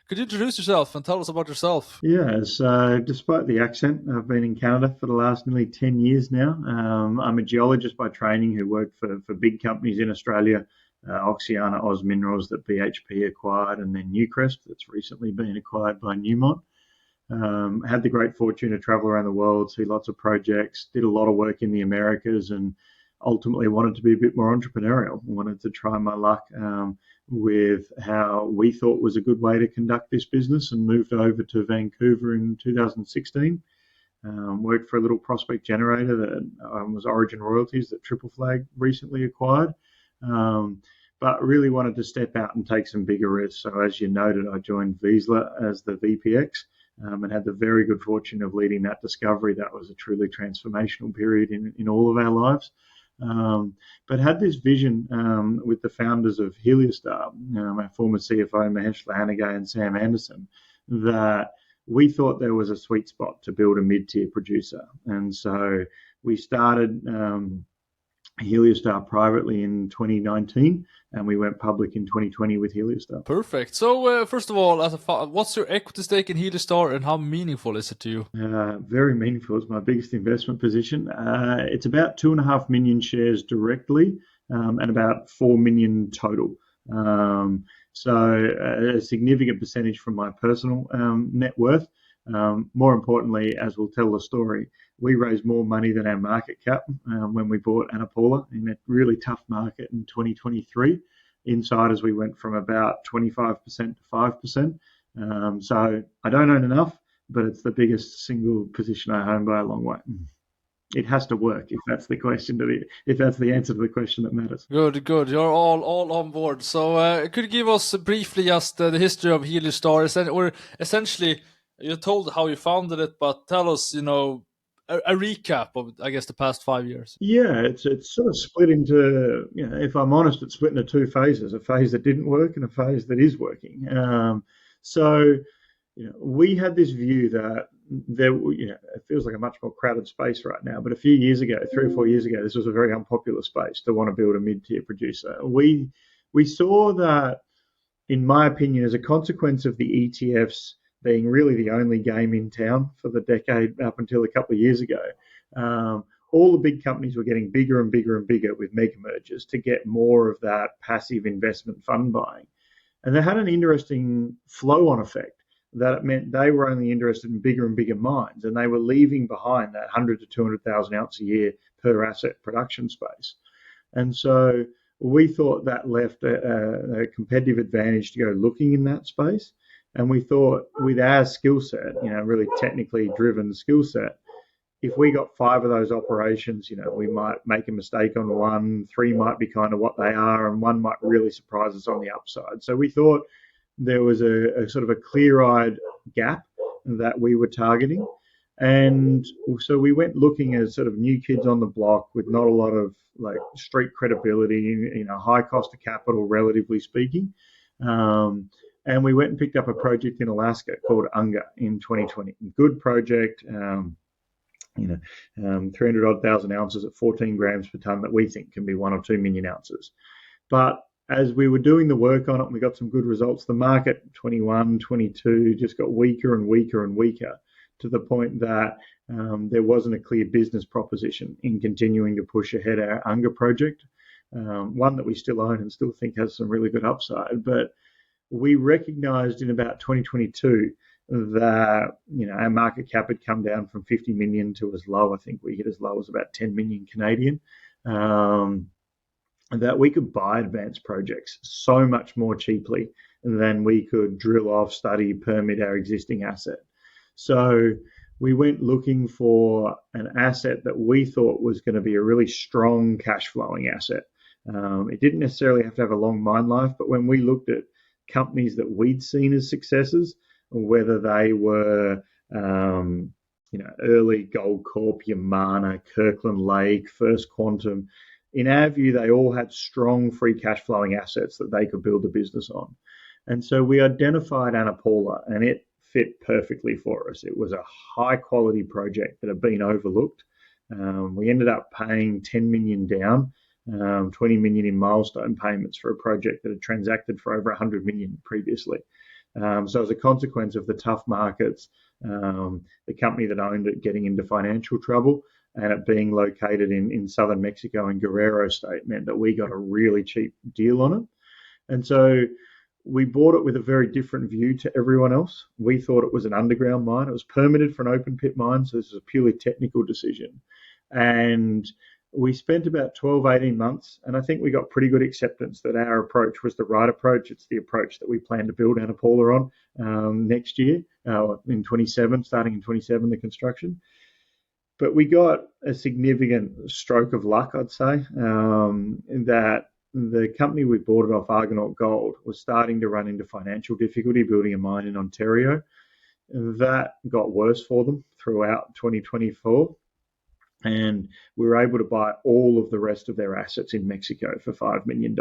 could you introduce yourself and tell us about yourself? Yeah, so despite the accent, I've been in Canada for the last nearly 10 years now. I'm a geologist by training who worked for big companies in Australia, Oxiana, Oz Minerals that BHP acquired, and then Newcrest that's recently been acquired by Newmont. Had the great fortune to travel around the world, see lots of projects, did a lot of work in the Americas, and ultimately wanted to be a bit more entrepreneurial. Wanted to try my luck with how we thought was a good way to conduct this business, and moved over to Vancouver in 2016. Worked for a little prospect generator that was Origin Royalties that Triple Flag recently acquired. But really wanted to step out and take some bigger risks. So as you noted, I joined Vizsla as the VPX and had the very good fortune of leading that discovery. That was a truly transformational period in all of our lives. But had this vision with the founders of Heliostar, our former CFO Mahesh Lahanagay and Sam Anderson, that we thought there was a sweet spot to build a mid-tier producer. And so we started Heliostar privately in 2019, and we went public in 2020 with Heliostar. Perfect. So first of all, what's your equity stake in Heliostar, and how meaningful is it to you? Very meaningful. It's my biggest investment position. It's about 2.5 million shares directly, and about 4 million total. So a significant percentage from my personal net worth. More importantly, as we'll tell the story, we raised more money than our market cap when we bought Ana Paula in a really tough market in 2023. Insiders, we went from about 25% to 5%. So I don't own enough, but it's the biggest single position I own by a long way. It has to work, if that's the question if that's the answer to the question that matters. Good. You're all on board. So could you give us briefly just the history of Heliostar, or essentially you told how you founded it, but tell us, a recap of, I guess, the past 5 years. Yeah, it's sort of split into, if I'm honest, it's split into two phases: a phase that didn't work and a phase that is working. So we had this view that it feels like a much more crowded space right now, but a few years ago, 3 or 4 years ago, this was a very unpopular space to want to build a mid-tier producer. We saw that, in my opinion, as a consequence of the ETFs being really the only game in town for the decade up until a couple of years ago, all the big companies were getting bigger and bigger and bigger with mega mergers to get more of that passive investment fund buying. And they had an interesting flow-on effect, that it meant they were only interested in bigger and bigger mines, and they were leaving behind that 100 to 200,000 ounce a year per asset production space. And so we thought that left a competitive advantage to go looking in that space. And we thought, with our skill set, really technically driven skill set, if we got 5 of those operations, we might make a mistake on one, 3 might be kind of what they are, and 1 might really surprise us on the upside. So we thought there was a sort of a clear-eyed gap that we were targeting. And so we went looking as sort of new kids on the block with not a lot of street credibility, high cost of capital, relatively speaking. And we went and picked up a project in Alaska called Unga in 2020. Good project, 300,000 ounces at 14 grams per tonne that we think can be 1 or 2 million ounces. But as we were doing the work on it, and we got some good results, the market 21, 22 just got weaker and weaker and weaker, to the point that there wasn't a clear business proposition in continuing to push ahead our Unga project, one that we still own and still think has some really good upside. But we recognised in about 2022 that our market cap had come down from 50 million to as low, I think we hit as low as about 10 million Canadian. That we could buy advanced projects so much more cheaply than we could drill off, study, permit our existing asset. So we went looking for an asset that we thought was going to be a really strong cash flowing asset. It didn't necessarily have to have a long mine life, but when we looked at companies that we'd seen as successes, whether they were early Goldcorp, Yamana, Kirkland Lake, First Quantum, in our view, they all had strong free cash flowing assets that they could build a business on. And so we identified Ana Paula, and it fit perfectly for us. It was a high quality project that had been overlooked. We ended up paying 10 million down, 20 million in milestone payments for a project that had transacted for over 100 million previously. So as a consequence of the tough markets, the company that owned it getting into financial trouble, and it being located in southern Mexico in Guerrero state, meant that we got a really cheap deal on it. And so we bought it with a very different view to everyone else. We thought it was an underground mine. It was permitted for an open pit mine, so this is a purely technical decision. And we spent about 12, 18 months, and I think we got pretty good acceptance that our approach was the right approach. It's the approach that we plan to build Ana Paula on next year, in 27, starting in 27, the construction. But we got a significant stroke of luck, I'd say, that the company we bought it off, Argonaut Gold, was starting to run into financial difficulty building a mine in Ontario. That got worse for them throughout 2024. And we were able to buy all of the rest of their assets in Mexico for $5 million.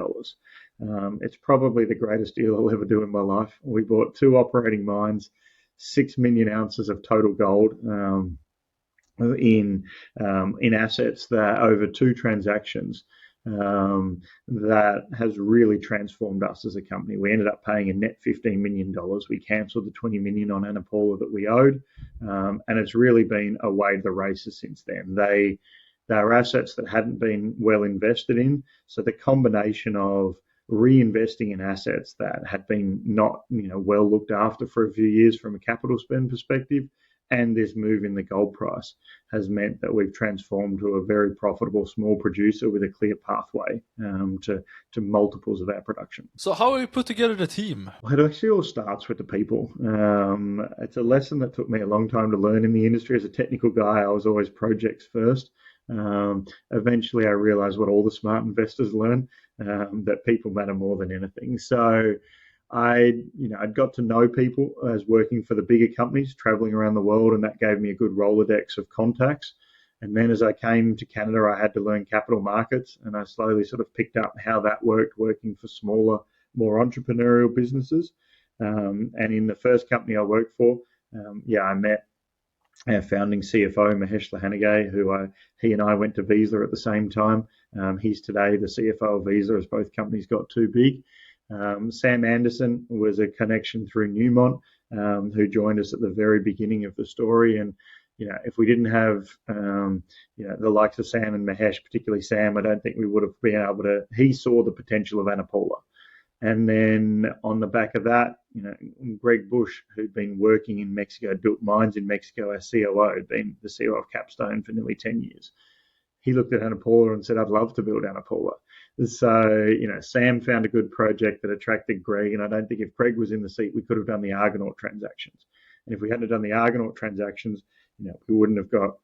It's probably the greatest deal I'll ever do in my life. We bought 2 operating mines, 6 million ounces of total gold, in assets that over 2 transactions, that has really transformed us as a company. We ended up paying a net $15 million. We cancelled the $20 million on Ana Paula that we owed, and it's really been a way to the races since then. They are assets that hadn't been well invested in, so the combination of reinvesting in assets that had been not well looked after for a few years from a capital spend perspective, and this move in the gold price has meant that we've transformed to a very profitable small producer with a clear pathway to multiples of our production. So how have you put together the team? Well, it actually all starts with the people. It's a lesson that took me a long time to learn in the industry. As a technical guy, I was always projects first. Eventually, I realized what all the smart investors learn, that people matter more than anything. So I'd got to know people as working for the bigger companies, traveling around the world, and that gave me a good Rolodex of contacts. And then as I came to Canada, I had to learn capital markets, and I slowly sort of picked up how that worked, working for smaller, more entrepreneurial businesses. And in the first company I worked for, I met our founding CFO, Mahesh Lahanagay, he and I went to Visa at the same time. He's today the CFO of Visa as both companies got too big. Sam Anderson was a connection through Newmont, who joined us at the very beginning of the story. And, if we didn't have, the likes of Sam and Mahesh, particularly Sam, I don't think we would have been able to. He saw the potential of Ana Paula. And then on the back of that, Greg Bush, who'd been working in Mexico, built mines in Mexico as COO, had been the CEO of Capstone for nearly 10 years. He looked at Ana Paula and said, I'd love to build Ana Paula. So, Sam found a good project that attracted Greg. And I don't think if Greg was in the seat, we could have done the Argonaut transactions. And if we hadn't done the Argonaut transactions, we wouldn't have got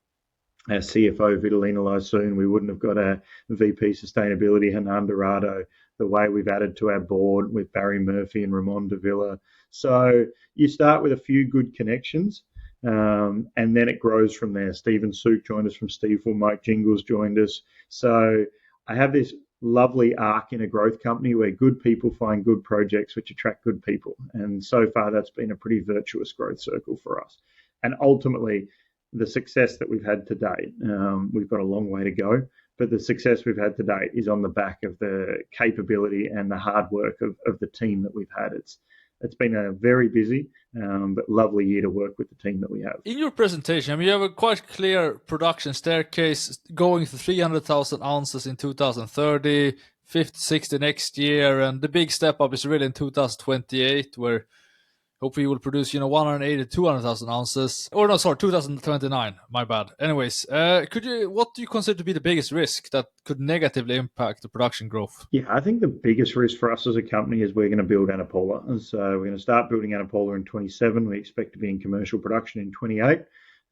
our CFO, Vitalina Lysoon. We wouldn't have got a VP Sustainability, Hernan Dorado, the way we've added to our board with Barry Murphy and Ramon Davila. So you start with a few good connections, and then it grows from there. Stephen Soock joined us from Stiefel. Mike Jingles joined us. So I have this lovely arc in a growth company where good people find good projects which attract good people. And so far, that's been a pretty virtuous growth circle for us. And ultimately, the success that we've had to date, we've got a long way to go, but the success we've had to date is on the back of the capability and the hard work of the team that we've had. It's been a very busy but lovely year to work with the team that we have. In your presentation, you have a quite clear production staircase going to 300,000 ounces in 2030, 50, 60 next year, and the big step up is really in 2028, where hopefully you will produce, 180 to 200,000 ounces. 2029. My bad. Anyways, what do you consider to be the biggest risk that could negatively impact the production growth? Yeah, I think the biggest risk for us as a company is we're going to build Ana Paula. And so we're going to start building Ana Paula in 27. We expect to be in commercial production in 28.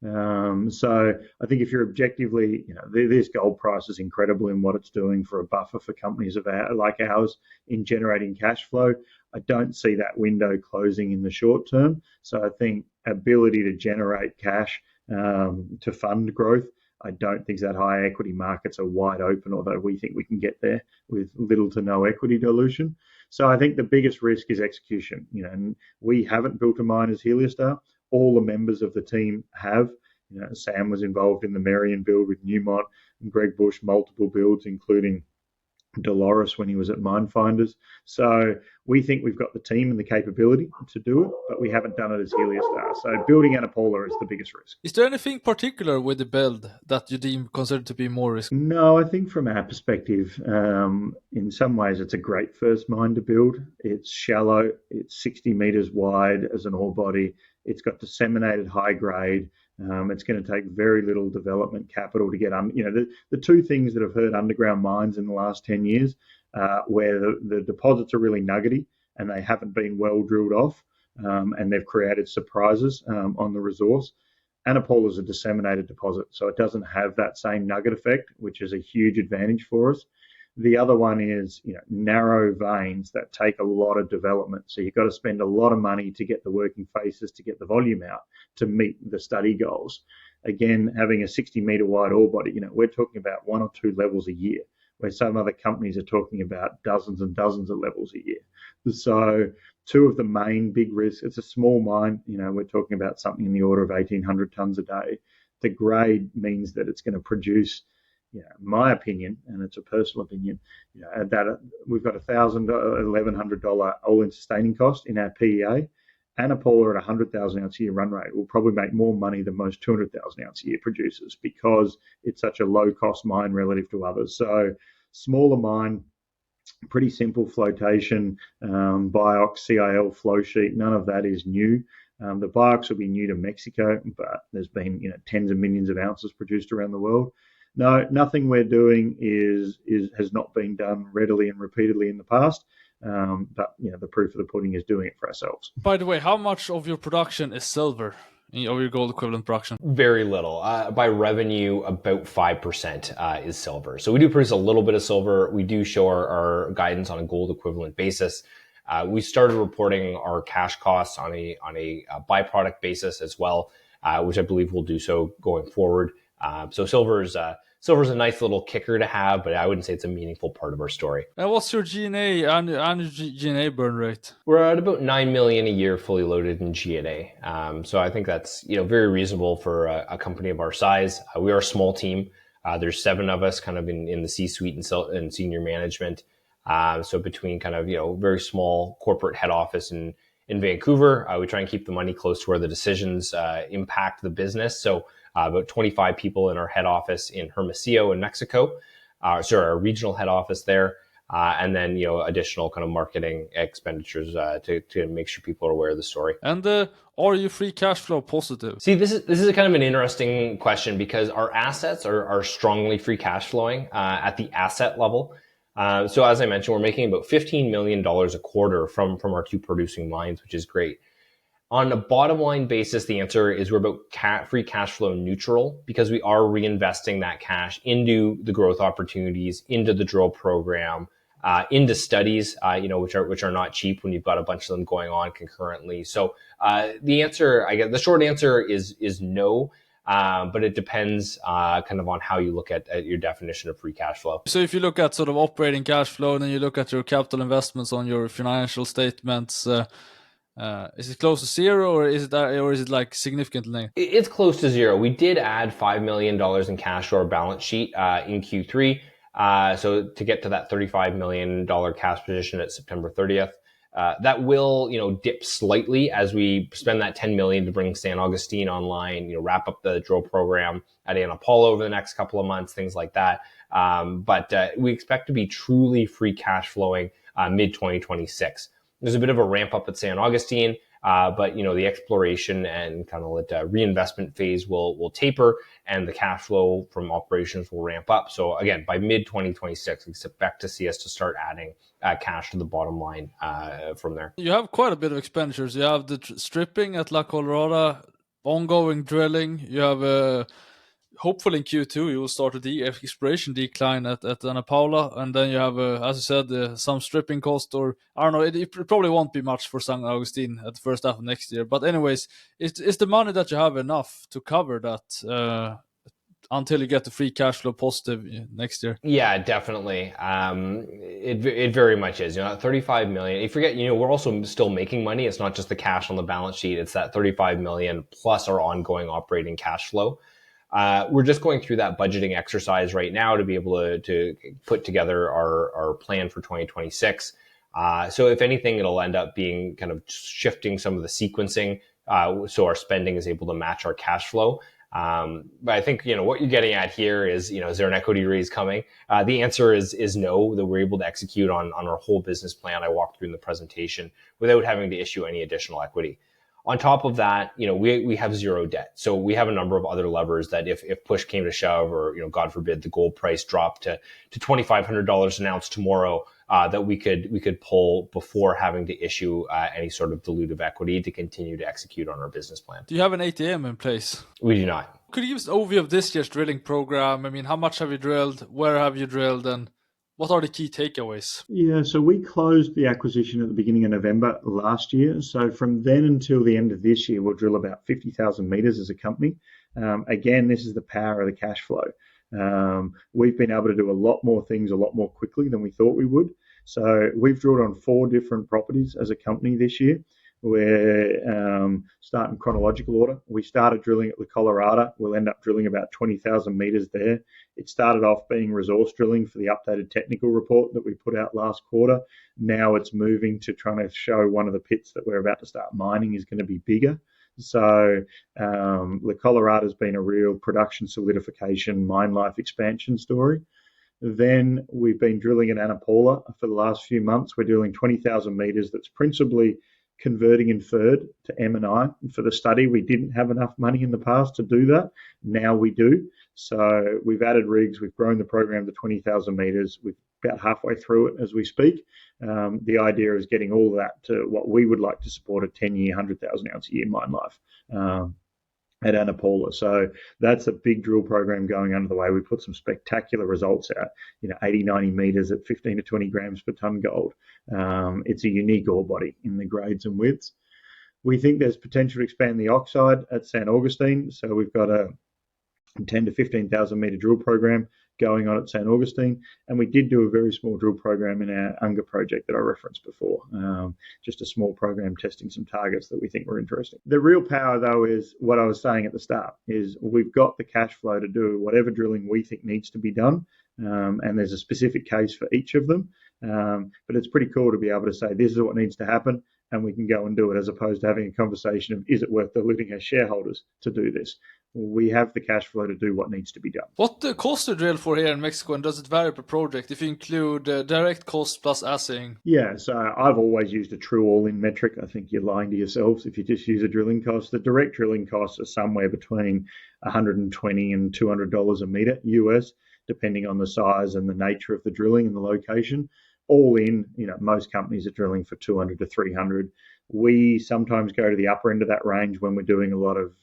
So I think if you're objectively, this gold price is incredible in what it's doing for a buffer for companies like ours in generating cash flow. I don't see that window closing in the short term. So I think ability to generate cash to fund growth, I don't think that high equity markets are wide open, although we think we can get there with little to no equity dilution. So I think the biggest risk is execution. And we haven't built a mine as Heliostar. All the members of the team have. Sam was involved in the Marion build with Newmont, and Greg Bush, multiple builds, including Dolores when he was at Minefinders. So we think we've got the team and the capability to do it, but we haven't done it as Heliostar. So building Ana Paula is the biggest risk. Is there anything particular with the build that you consider to be more risky? No, I think from our perspective, in some ways it's a great first mine to build. It's shallow, it's 60 meters wide as an ore body. It's got disseminated high grade. It's going to take very little development capital to get the two things that have hurt underground mines in the last 10 years, where the deposits are really nuggety and they haven't been well drilled off, and they've created surprises on the resource. Ana Paula is a disseminated deposit, so it doesn't have that same nugget effect, which is a huge advantage for us. The other one is, narrow veins that take a lot of development. So you've got to spend a lot of money to get the working faces, to get the volume out, to meet the study goals. Again, having a 60-meter wide ore body, we're talking about 1 or 2 levels a year, where some other companies are talking about dozens and dozens of levels a year. So two of the main big risks, it's a small mine, we're talking about something in the order of 1,800 tons a day. The grade means that it's going to produce, my opinion, and it's a personal opinion, that we've got $1,000, $1,100 all-in sustaining cost in our PEA. Ana Paula at 100,000 ounce a year run rate will probably make more money than most 200,000 ounce a year producers because it's such a low-cost mine relative to others. So smaller mine, pretty simple flotation, BIOX, CIL flow sheet. None of that is new. The BIOX will be new to Mexico, but there's been tens of millions of ounces produced around the world. No, nothing we're doing has not been done readily and repeatedly in the past. But the proof of the pudding is doing it for ourselves. By the way, how much of your production is silver, of your gold equivalent production? Very little. By revenue, about 5% is silver. So we do produce a little bit of silver. We do show our guidance on a gold equivalent basis. We started reporting our cash costs on a byproduct basis as well, which I believe we'll do so going forward. So silver is silver's a nice little kicker to have, but I wouldn't say it's a meaningful part of our story. And what's your G&A, annual G&A burn rate? We're at about $9 million a year fully loaded in G&A. So I think that's very reasonable for a company of our size. We are a small team. There's 7 of us kind of in the C-suite and senior management. So between kind of, very small corporate head office in Vancouver, we try and keep the money close to where the decisions impact the business. So about 25 people in our head office in Hermosillo in Mexico, our regional head office there. And then, additional kind of marketing expenditures to make sure people are aware of the story. And are you free cash flow positive? See, this is a kind of an interesting question because our assets are strongly free cash flowing at the asset level. So as I mentioned, we're making about $15 million a quarter from our 2 producing mines, which is great. On a bottom line basis, the answer is we're about free cash flow neutral because we are reinvesting that cash into the growth opportunities, into the drill program, into studies, which are not cheap when you've got a bunch of them going on concurrently. So the short answer is no. But it depends kind of on how you look at your definition of free cash flow. So if you look at sort of operating cash flow and then you look at your capital investments on your financial statements, is it close to zero or is it like significantly? It's close to zero. We did add $5 million in cash to our balance sheet in Q3. So to get to that $35 million cash position at September 30th. That will, dip slightly as we spend that $10 million to bring San Agustin online, wrap up the drill program at Ana Paula over the next couple of months, things like that. But we expect to be truly free cash flowing mid-2026. There's a bit of a ramp up at San Agustin, but the exploration and kind of reinvestment phase will taper, and the cash flow from operations will ramp up. So again, by mid-2026, we expect to see us to start adding cash to the bottom line from there. You have quite a bit of expenditures. You have the stripping at La Colorada, ongoing drilling. You have hopefully in Q2 you will start the exploration decline at Ana Paula, and then you have, as I said, some stripping cost, or I don't know, it probably won't be much for San Agustin at the first half of next year. But anyways, is the money that you have enough to cover that until you get the free cash flow positive next year? Yeah, definitely. It very much is. At 35 million, you forget, we're also still making money. It's not just the cash on the balance sheet. It's that 35 million plus our ongoing operating cash flow. We're just going through that budgeting exercise right now to be able to put together our plan for 2026. So if anything, it'll end up being kind of shifting some of the sequencing so our spending is able to match our cash flow. But I think, what you're getting at here is, is there an equity raise coming? The answer is no, that we're able to execute on our whole business plan I walked through in the presentation without having to issue any additional equity. On top of that, we have zero debt. So we have a number of other levers that if push came to shove, or, God forbid, the gold price dropped to $2,500 an ounce tomorrow, that we could pull before having to issue any sort of dilutive equity to continue to execute on our business plan. Do you have an ATM in place? We do not. Could you give us an overview of this year's drilling program? I mean, how much have you drilled? Where have you drilled? And what are the key takeaways? Yeah, so we closed the acquisition at the beginning of November last year. So from then until the end of this year, we'll drill about 50,000 meters as a company. Again, this is the power of the cash flow. We've been able to do a lot more things a lot more quickly than we thought we would. So we've drilled on 4 different properties as a company this year. We're starting chronological order. We started drilling at La Colorada. We'll end up drilling about 20,000 meters there. It started off being resource drilling for the updated technical report that we put out last quarter. Now it's moving to trying to show one of the pits that we're about to start mining is going to be bigger. So La Colorada has been a real production solidification, mine life expansion story. Then we've been drilling in Ana Paula for the last few months. We're drilling 20,000 meters. That's principally converting inferred to M&I. For the study, we didn't have enough money in the past to do that. Now we do. So we've added rigs. We've grown the program to 20,000 meters. We're about halfway through it as we speak. The idea is getting all of that to what we would like to support a 10-year, 100,000 ounce a year mine life at Ana Paula. So that's a big drill program going under the way. We put some spectacular results out, 80, 90 meters at 15 to 20 grams per ton gold. It's a unique ore body in the grades and widths. We think there's potential to expand the oxide at San Agustin. So we've got a 10 to 15,000 meter drill program going on at San Agustin, and we did do a very small drill program in our Unga project that I referenced before, just a small program testing some targets that we think were interesting. The real power, though, is what I was saying at the start, is we've got the cash flow to do whatever drilling we think needs to be done, and there's a specific case for each of them, but it's pretty cool to be able to say this is what needs to happen, and we can go and do it, as opposed to having a conversation of is it worth diluting our shareholders to do this. We have the cash flow to do what needs to be done. What cost to drill for here in Mexico, and does it vary per project if you include direct cost plus assaying? Yeah, so I've always used a true all-in metric. I think you're lying to yourselves if you just use a drilling cost. The direct drilling costs are somewhere between $120 and $200 a meter US, depending on the size and the nature of the drilling and the location. All in, most companies are drilling for 200 to 300. We sometimes go to the upper end of that range when we're doing a lot of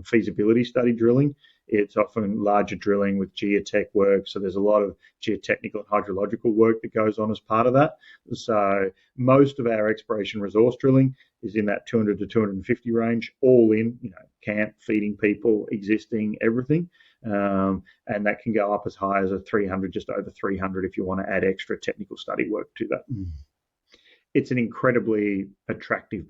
feasibility study drilling. It's often larger drilling with geotech work, so there's a lot of geotechnical and hydrological work that goes on as part of that. So most of our exploration resource drilling is in that 200 to 250 range, all in, camp, feeding people, existing, everything. And that can go up as high as a 300, just over 300 if you want to add extra technical study work to that. It's an incredibly attractive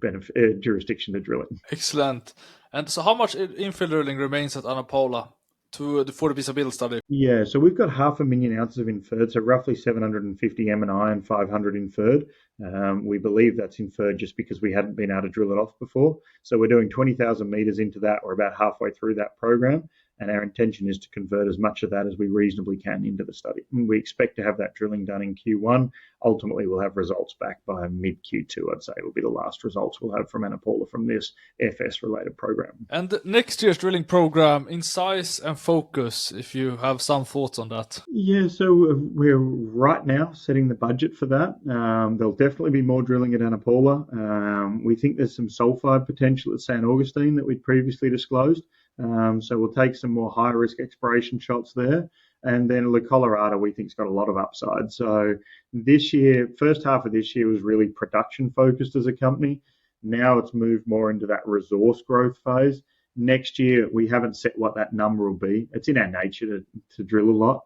jurisdiction to drill in. Excellent. And so how much infill drilling remains at Ana Paula for the feasibility study? Yeah, so we've got 500,000 ounces of inferred, so roughly 750 M&I and 500 inferred. We believe that's inferred just because we hadn't been able to drill it off before. So we're doing 20,000 meters into that. We're about halfway through that program, and our intention is to convert as much of that as we reasonably can into the study. And we expect to have that drilling done in Q1. Ultimately, we'll have results back by mid-Q2, I'd say. It'll be the last results we'll have from Ana Paula from this FS-related program. And next year's drilling program in size and focus, if you have some thoughts on that. Yeah, so we're right now setting the budget for that. There'll definitely be more drilling at Ana Paula. We think there's some sulfide potential at San Agustin that we'd previously disclosed. So we'll take some more high-risk exploration shots there. And then La Colorada, we think, has got a lot of upside. So this year, first half of this year was really production-focused as a company. Now it's moved more into that resource growth phase. Next year, we haven't set what that number will be. It's in our nature to drill a lot.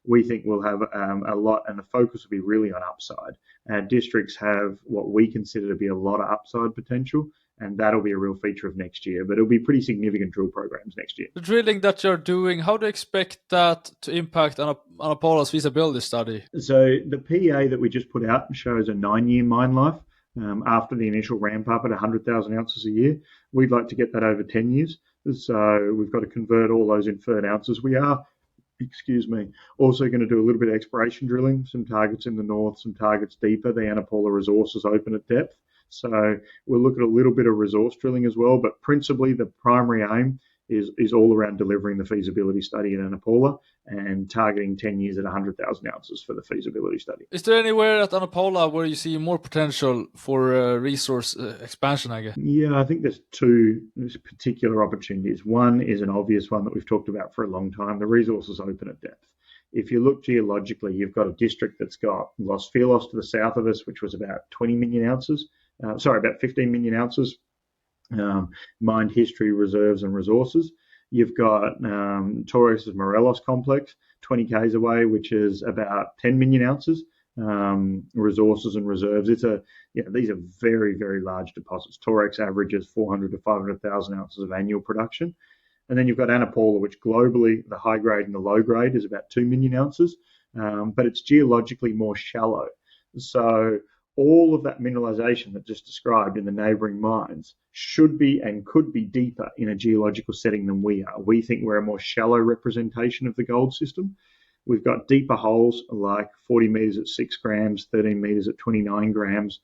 We think we'll have a lot, and the focus will be really on upside. Our districts have what we consider to be a lot of upside potential, and that'll be a real feature of next year. But it'll be pretty significant drill programs next year. The drilling that you're doing, how do you expect that to impact Ana Paula's feasibility study? So the PEA that we just put out shows a 9-year mine life. After the initial ramp up at 100,000 ounces a year, we'd like to get that over 10 years. So we've got to convert all those inferred ounces. We are, also going to do a little bit of exploration drilling, some targets in the north, some targets deeper. The Ana Paula resource is open at depth. So we'll look at a little bit of resource drilling as well, but principally the primary aim is all around delivering the feasibility study in Ana Paula and targeting 10 years at 100,000 ounces for the feasibility study. Is there anywhere at Ana Paula where you see more potential for resource expansion, I guess? Yeah, I think there's two particular opportunities. One is an obvious one that we've talked about for a long time. The resource is open at depth. If you look geologically, you've got a district that's got Los Filos to the south of us, which was about 20 million ounces. About 15 million ounces. Mined history, reserves, and resources. You've got Torres' Morelos complex, 20 k's away, which is about 10 million ounces. Resources and reserves. These are very, very large deposits. Torres averages 400 to 500,000 ounces of annual production. And then you've got Ana Paula, which globally, the high grade and the low grade is about 2 million ounces, but it's geologically more shallow. So all of that mineralization that just described in the neighboring mines should be and could be deeper in a geological setting than we are. We think we're a more shallow representation of the gold system. We've got deeper holes like 40 meters at 6 grams, 13 meters at 29 grams.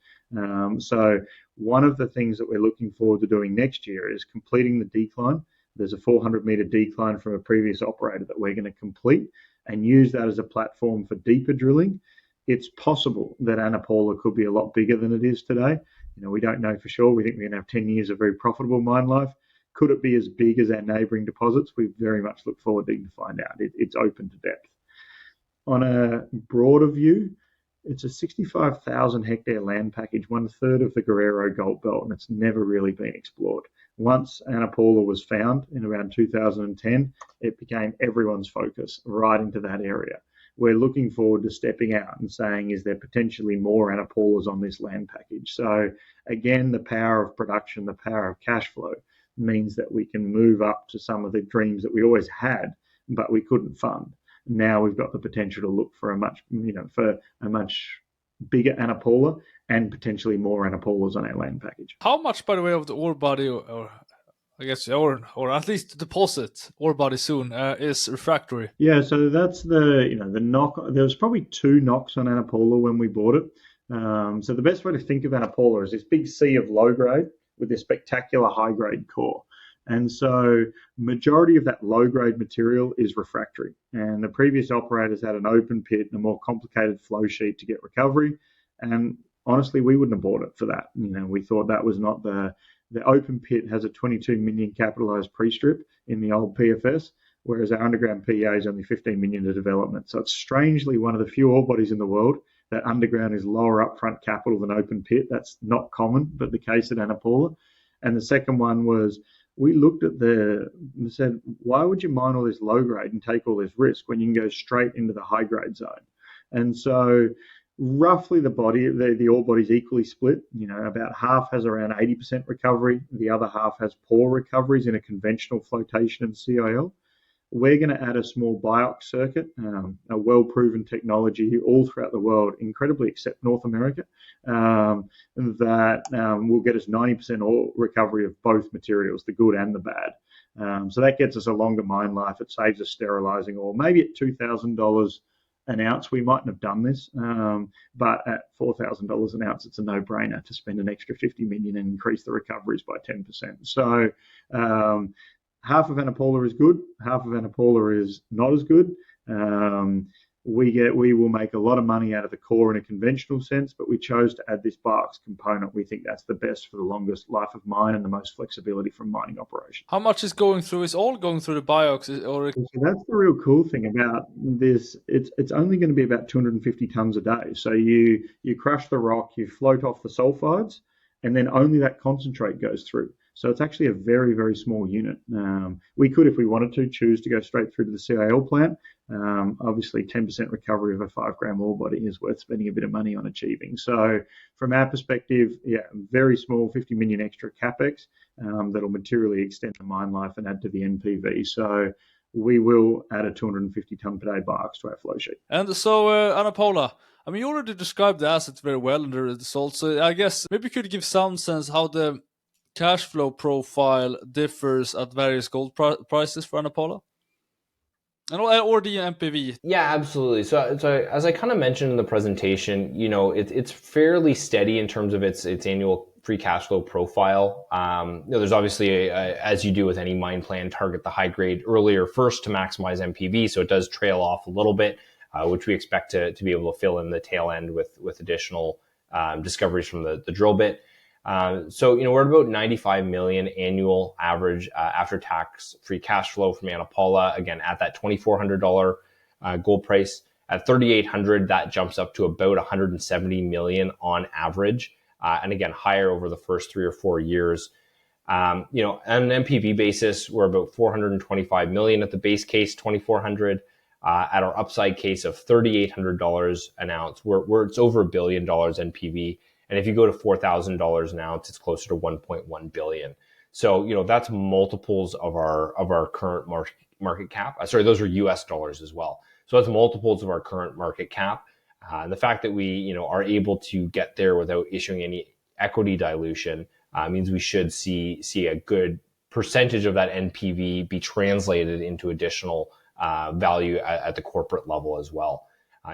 So one of the things that we're looking forward to doing next year is completing the decline. There's a 400-meter decline from a previous operator that we're going to complete and use that as a platform for deeper drilling. It's possible that Ana Paula could be a lot bigger than it is today. We don't know for sure. We think we're going to have 10 years of very profitable mine life. Could it be as big as our neighbouring deposits? We very much look forward to find out. It's open to depth. On a broader view, it's a 65,000 hectare land package, 1/3 of the Guerrero Gold Belt, and it's never really been explored. Once Ana Paula was found in around 2010, it became everyone's focus right into that area. We're looking forward to stepping out and saying, is there potentially more Ana Paulas on this land package? So again, the power of production, the power of cash flow means that we can move up to some of the dreams that we always had, but we couldn't fund. Now we've got the potential to look for a much bigger Ana Paula and potentially more Ana Paulas on our land package. How much, by the way, of the ore body, or I guess, or at least the deposit ore body soon is refractory? Yeah, so that's the knock. There was probably 2 knocks on Ana Paula when we bought it. So the best way to think of Ana Paula is this big sea of low grade with this spectacular high grade core. And so majority of that low grade material is refractory. And the previous operators had an open pit and a more complicated flow sheet to get recovery. And honestly, we wouldn't have bought it for that. We thought that was not the open pit has a 22 million capitalized pre-strip in the old PFS, whereas our underground PEA is only 15 million to development. So it's strangely one of the few ore bodies in the world that underground is lower upfront capital than open pit. That's not common, but the case at Ana Paula. And the second one was, we looked at and said, why would you mine all this low grade and take all this risk when you can go straight into the high grade zone? And so roughly the ore body is equally split. About half has around 80% recovery. The other half has poor recoveries in a conventional flotation and CIL. We're going to add a small BIOX circuit, a well-proven technology all throughout the world, incredibly except North America, that will get us 90% ore recovery of both materials, the good and the bad. So that gets us a longer mine life. It saves us sterilizing ore. Maybe at $2,000 an ounce, we mightn't have done this, but at $4,000 an ounce, it's a no-brainer to spend an extra $50 million and increase the recoveries by 10%. So half of Ana Paula is good, half of Ana Paula is not as good. We will make a lot of money out of the core in a conventional sense, but we chose to add this BIOX component. We think that's the best for the longest life of mine and the most flexibility from mining operation. How much is going through? Is all going through the BIOX? Or so that's the real cool thing about this. It's only going to be about 250 tons a day. So you crush the rock, you float off the sulfides, and then only that concentrate goes through. So it's actually a very, very small unit. We could, if we wanted to, choose to go straight through to the CIL plant. Obviously, 10% recovery of a 5 gram ore body is worth spending a bit of money on achieving. So from our perspective, very small, 50 million extra Capex that'll materially extend the mine life and add to the NPV. So we will add a 250 ton per day BIOX to our flow sheet. And so, Ana Paula, I mean, you already described the asset very well in the results. So I guess maybe you could give some sense how the cash flow profile differs at various gold prices for Ana Paula? Or the MPV. Yeah, absolutely. So as I kind of mentioned in the presentation, it's fairly steady in terms of its annual free cash flow profile. There's obviously, as you do with any mine plan, target the high grade earlier first to maximize MPV. So it does trail off a little bit, which we expect to be able to fill in the tail end with additional discoveries from the drill bit. So we're at about 95 million annual average after-tax free cash flow from Ana Paula. Again, at that $2,400 gold price, at 3,800, that jumps up to about 170 million on average, and again higher over the first 3 or 4 years. On an MPV basis, we're about 425 million at the base case, 2,400. At our upside case of $3,800 an ounce, it's over $1 billion NPV. And if you go to $4,000 an ounce, it's closer to 1.1 billion. So, that's multiples of our current market cap. Sorry, those are US dollars as well. So that's multiples of our current market cap. And the fact that we, are able to get there without issuing any equity dilution means we should see a good percentage of that NPV be translated into additional value at the corporate level as well.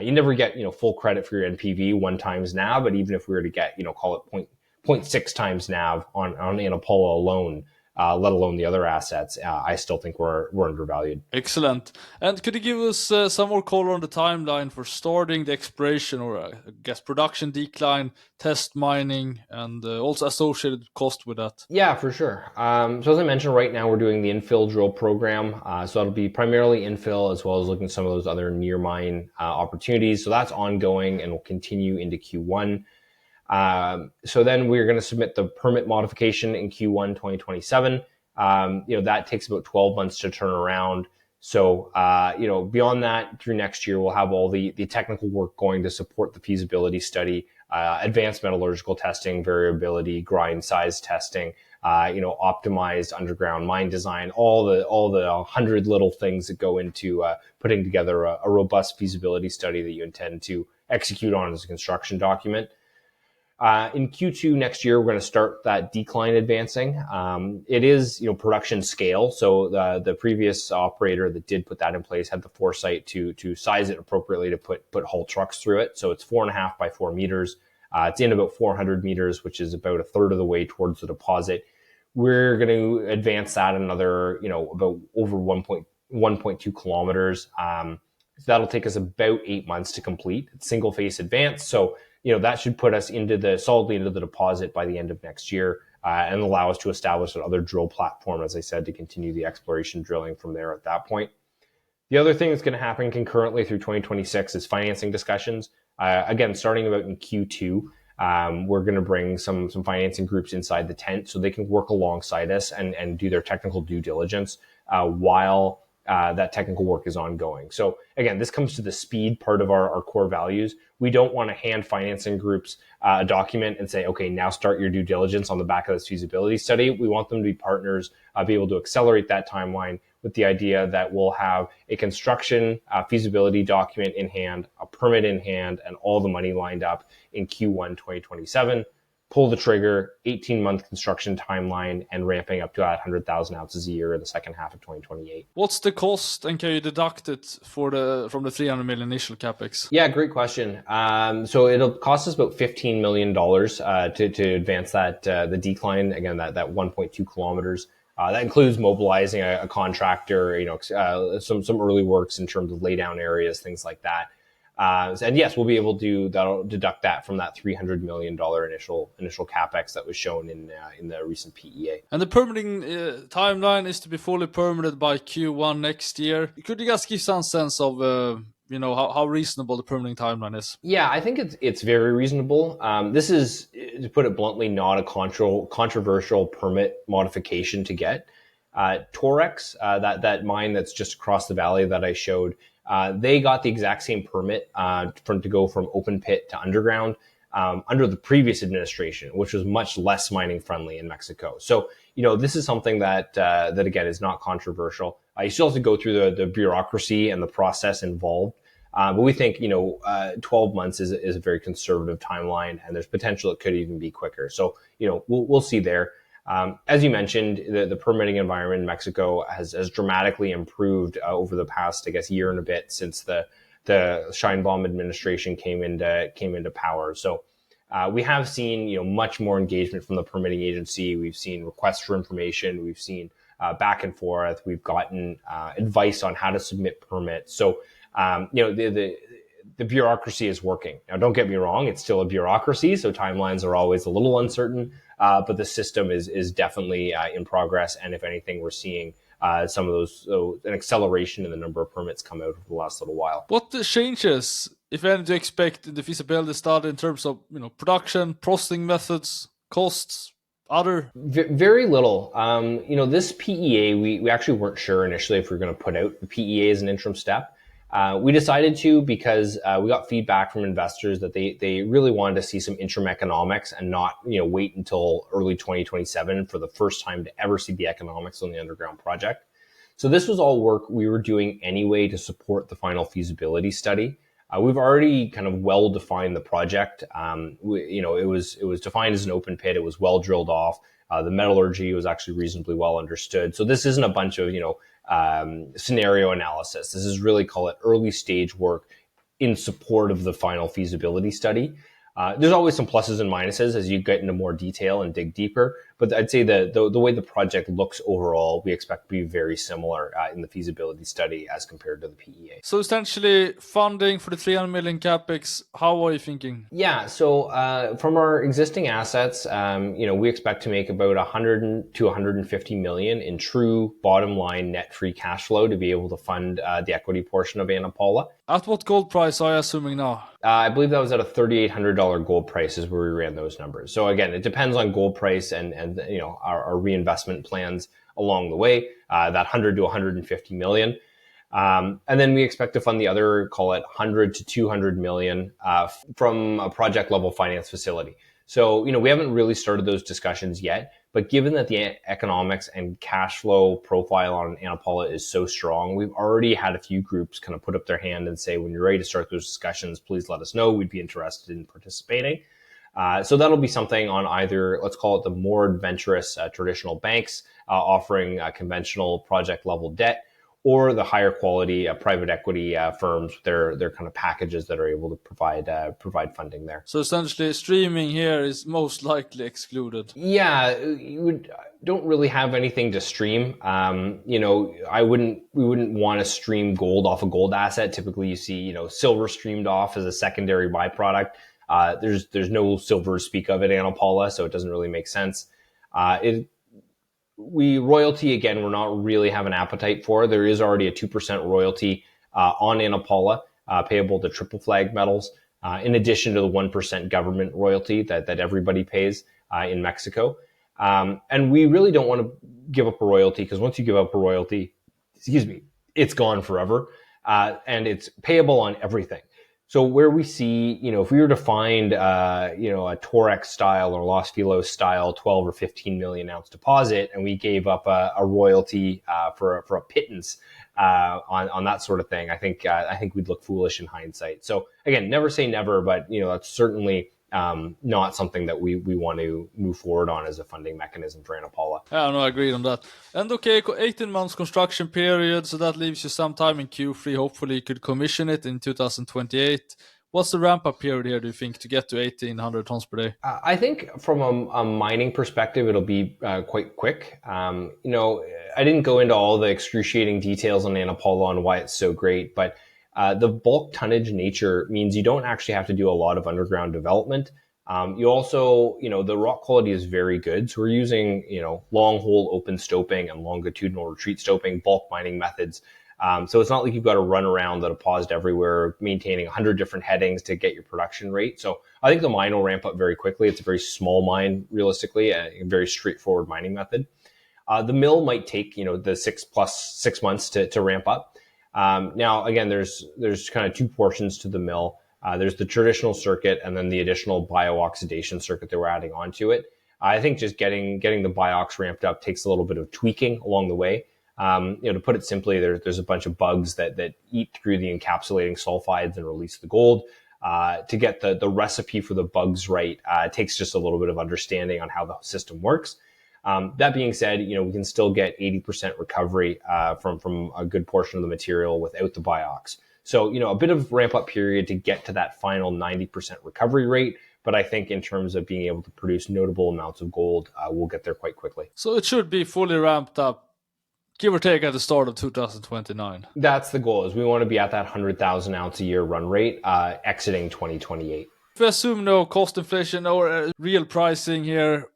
You never get, full credit for your NPV 1 times NAV, but even if we were to get, call it 0.6 times NAV on Ana Paula alone, let alone the other assets, I still think we're undervalued. Excellent. And could you give us some more color on the timeline for starting the exploration or I guess production decline, test mining, and also associated cost with that? Yeah, for sure. So as I mentioned, right now we're doing the infill drill program. So it'll be primarily infill as well as looking at some of those other near mine opportunities. So that's ongoing and will continue into Q1. So then we're going to submit the permit modification in Q1 2027. That takes about 12 months to turn around. So, beyond that, through next year, we'll have all the technical work going to support the feasibility study, advanced metallurgical testing, variability, grind size testing, optimized underground mine design, all the 100 little things that go into putting together a robust feasibility study that you intend to execute on as a construction document. In Q2 next year, we're going to start that decline advancing. It is, production scale. So the previous operator that did put that in place had the foresight to size it appropriately to put haul trucks through it. So it's 4.5 by 4 meters. It's in about 400 meters, which is about a third of the way towards the deposit. We're going to advance that another, about over 1.2 kilometers. So that'll take us about 8 months to complete. It's single face advance. So that should put us solidly into the deposit by the end of next year, and allow us to establish another drill platform, as I said, to continue the exploration drilling from there at that point. The other thing that's going to happen concurrently through 2026 is financing discussions. Again, starting about in Q2, we're going to bring some financing groups inside the tent so they can work alongside us and do their technical due diligence while that technical work is ongoing. So again, this comes to the speed part of our core values. We don't want to hand financing groups a document and say, okay, now start your due diligence on the back of this feasibility study. We want them to be partners, be able to accelerate that timeline with the idea that we'll have a construction feasibility document in hand, a permit in hand, and all the money lined up in Q1 2027. Pull the trigger, 18-month construction timeline, and ramping up to 100,000 ounces a year in the second half of 2028. What's the cost, and can you deduct it from the 300 million initial capex? Yeah, great question. So it'll cost us about $15 million to advance that the decline. Again, that 1.2 kilometers. That includes mobilizing a contractor, some early works in terms of laydown areas, things like that. And yes, we'll be able to deduct that from that $300 million initial capex that was shown in the recent PEA. And the permitting timeline is to be fully permitted by Q1 next year. Could you guys give some sense of how reasonable the permitting timeline is? Yeah, I think it's very reasonable. This is, to put it bluntly, not a controversial permit modification to get. Torex, that mine that's just across the valley that I showed, they got the exact same permit to go from open pit to underground under the previous administration, which was much less mining friendly in Mexico. So, this is something that again is not controversial. You still have to go through the bureaucracy and the process involved. But we think, 12 months is a very conservative timeline, and there's potential it could even be quicker. So, we'll see there. As you mentioned, the permitting environment in Mexico has dramatically improved over the past, I guess, year and a bit since the Sheinbaum administration came into power. So we have seen much more engagement from the permitting agency. We've seen requests for information. We've seen back and forth. We've gotten advice on how to submit permits. So the bureaucracy is working. Now, don't get me wrong; it's still a bureaucracy, so timelines are always a little uncertain. But the system is definitely in progress, and if anything, we're seeing some of an acceleration in the number of permits come out over the last little while. What changes, if any, do you expect in the feasibility study in terms of production, processing methods, costs, other? Very little. This PEA, we actually weren't sure initially if we were going to put out the PEA as an interim step. We decided to because we got feedback from investors that they really wanted to see some interim economics and not wait until early 2027 for the first time to ever see the economics on the underground project. So this was all work we were doing anyway to support the final feasibility study. We've already kind of well defined the project. It was defined as an open pit. It was well drilled off. The metallurgy was actually reasonably well understood. So this isn't a bunch of scenario analysis. This is really, call it, early stage work in support of the final feasibility study. There's always some pluses and minuses as you get into more detail and dig deeper, but But I'd say the way the project looks overall, we expect to be very similar in the feasibility study as compared to the PEA. So essentially, funding for the 300 million capex. How are you thinking? Yeah, so from our existing assets, we expect to make about 100 to 150 million in true bottom line net free cash flow to be able to fund the equity portion of Ana Paula. At what gold price are you assuming now? I believe that was at a $3,800 gold price is where we ran those numbers. So again, it depends on gold price and our reinvestment plans along the way. That 100 to 150 million. And then we expect to fund the other, call it 100 to 200 million from a project level finance facility. So, we haven't really started those discussions yet, but given that the economics and cash flow profile on Ana Paula is so strong, we've already had a few groups kind of put up their hand and say, when you're ready to start those discussions, please let us know. We'd be interested in participating. So that'll be something on either, let's call it the more adventurous traditional banks offering conventional project level debt, or the higher quality private equity firms, their kind of packages that are able to provide funding there. So essentially, streaming here is most likely excluded. Yeah, don't really have anything to stream. We wouldn't want to stream gold off a gold asset. Typically, you see silver streamed off as a secondary byproduct. There's no silver to speak of at Ana Paula, so it doesn't really make sense. Royalty, again, we're not really have an appetite for. There is already a 2% royalty on Ana Paula payable to triple flag metals, in addition to the 1% government royalty that everybody pays in Mexico. And we really don't want to give up a royalty, because once you give up a royalty, it's gone forever, and it's payable on everything. So where we see, if we were to find, a Torex style or Los Filos style 12 or 15 million ounce deposit, and we gave up a royalty for a pittance on that sort of thing, I think we'd look foolish in hindsight. So again, never say never, but that's certainly not something that we want to move forward on as a funding mechanism for Ana Paula. Yeah, no, I agree on that. And okay, 18 months construction period, so that leaves you some time in Q3. Hopefully you could commission it in 2028. What's the ramp-up period here, do you think, to get to 1,800 tons per day? I think from a mining perspective, it'll be quite quick. I didn't go into all the excruciating details on Ana Paula on why it's so great, but the bulk tonnage nature means you don't actually have to do a lot of underground development. You also, the rock quality is very good. So we're using, long hole open stoping and longitudinal retreat stoping, bulk mining methods. So it's not like you've got to run around the deposit everywhere, maintaining 100 different headings to get your production rate. So I think the mine will ramp up very quickly. It's a very small mine, realistically, a very straightforward mining method. The mill might take, the 6 months to ramp up. Now, again, there's kind of two portions to the mill. There's the traditional circuit and then the additional bio-oxidation circuit that we're adding onto it. I think just getting the bio-ox ramped up takes a little bit of tweaking along the way. To put it simply, there's a bunch of bugs that eat through the encapsulating sulfides and release the gold. To get the recipe for the bugs right, takes just a little bit of understanding on how the system works. That being said, we can still get 80% recovery from a good portion of the material without the bio-ox. So, a bit of ramp up period to get to that final 90% recovery rate. But I think in terms of being able to produce notable amounts of gold, we'll get there quite quickly. So it should be fully ramped up, give or take, at the start of 2029. That's the goal, is we want to be at that 100,000 ounce a year run rate exiting 2028. If we assume no cost inflation or real pricing here,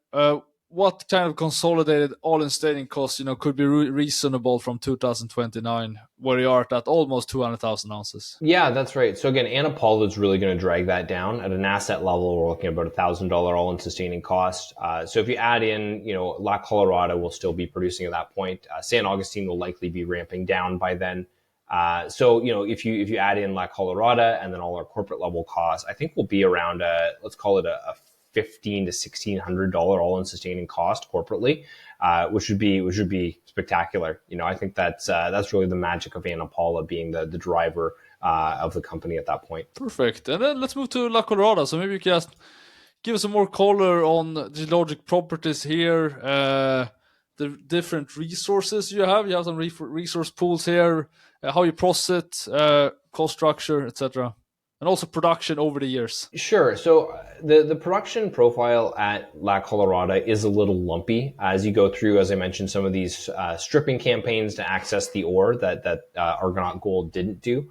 what kind of consolidated all-in sustaining costs, could be reasonable from 2029, where you are at almost 200,000 ounces? Yeah, that's right. So again, Ana Paula is really going to drag that down. At an asset level, we're looking at about $1,000 all-in sustaining cost. So if you add in, La Colorada will still be producing at that point. San Agustin will likely be ramping down by then. So if you add in La Colorada and then all our corporate level costs, I think we'll be around let's call it a $1,500 to $1,600 all-in sustaining cost corporately, which would be spectacular. I think that's really the magic of Ana Paula being the driver of the company at that point. Perfect. And then let's move to La Colorada. So maybe you can just give us some more color on the geologic properties here, the different resources you have. You have some resource pools here, how you process it, cost structure, etc. and also production over the years? Sure. So the production profile at La Colorada is a little lumpy as you go through, as I mentioned, some of these stripping campaigns to access the ore that Argonaut Gold didn't do.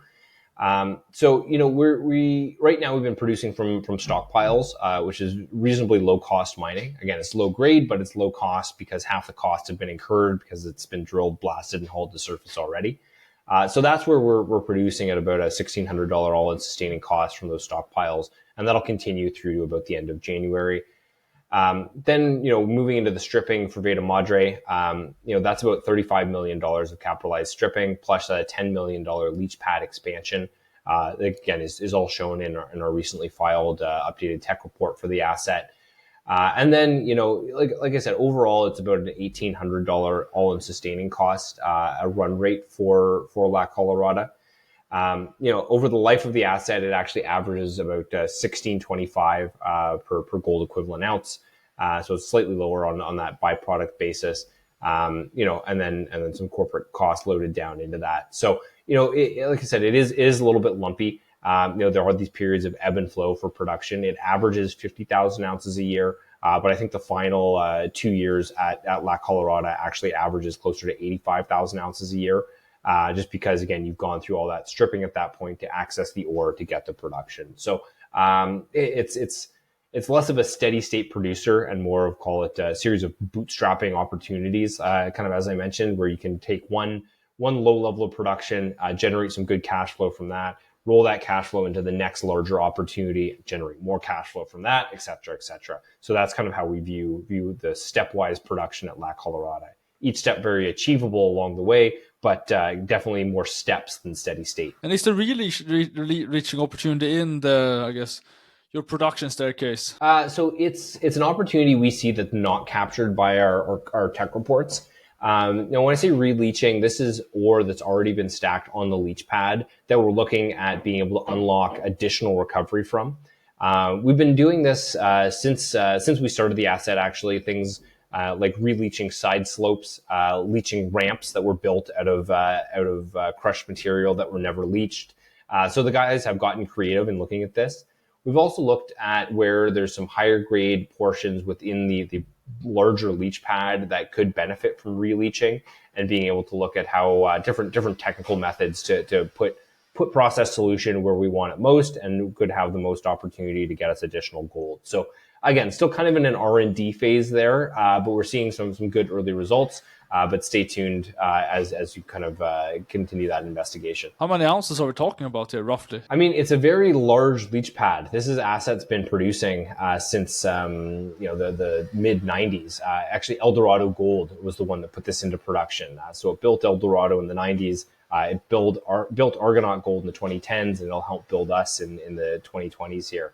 So we right now we've been producing from stockpiles, which is reasonably low cost mining. Again, it's low grade, but it's low cost because half the costs have been incurred because it's been drilled, blasted, and hauled to surface already. So that's where we're producing at about a $1,600 all-in sustaining cost from those stockpiles, and that'll continue through to about the end of January. Then, moving into the stripping for Veta Madre, that's about $35 million of capitalized stripping plus a $10 million leach pad expansion. Again, is all shown in our recently filed updated tech report for the asset. And then, like I said, overall, it's about an $1,800 all-in sustaining cost, a run rate for La Colorada. Over the life of the asset, it actually averages about $1,625 per gold equivalent ounce. So it's slightly lower on that byproduct basis. And then some corporate costs loaded down into that. So, like I said, it is a little bit lumpy. There are these periods of ebb and flow for production. It averages 50,000 ounces a year. But I think the final 2 years at La Colorada actually averages closer to 85,000 ounces a year. Just because, again, you've gone through all that stripping at that point to access the ore to get the production. So it's less of a steady state producer and more of, call it, a series of bootstrapping opportunities, kind of as I mentioned, where you can take one low level of production, generate some good cash flow from that, roll that cash flow into the next larger opportunity, generate more cash flow from that, et cetera, et cetera. So that's kind of how we view the stepwise production at La Colorada. Each step very achievable along the way, but definitely more steps than steady state. And is there really reaching opportunity in your production staircase? So it's an opportunity we see that's not captured by our tech reports. When I say re-leaching, this is ore that's already been stacked on the leach pad that we're looking at being able to unlock additional recovery from. We've been doing this since we started the asset. Actually, things like re-leaching side slopes, leaching ramps that were built out of crushed material that were never leached. So the guys have gotten creative in looking at this. We've also looked at where there's some higher grade portions within the larger leach pad that could benefit from re-leaching, and being able to look at how different technical methods to put process solution where we want it most and could have the most opportunity to get us additional gold. So again, still kind of in an R&D phase there, but we're seeing some good early results. But stay tuned as you kind of continue that investigation. How many ounces are we talking about here, roughly? I mean, it's a very large leach pad. This asset's been producing since the mid 90s. Actually, Eldorado Gold was the one that put this into production. So it built Eldorado in the 90s. It built Argonaut Gold in the 2010s, and it'll help build us in the 2020s here.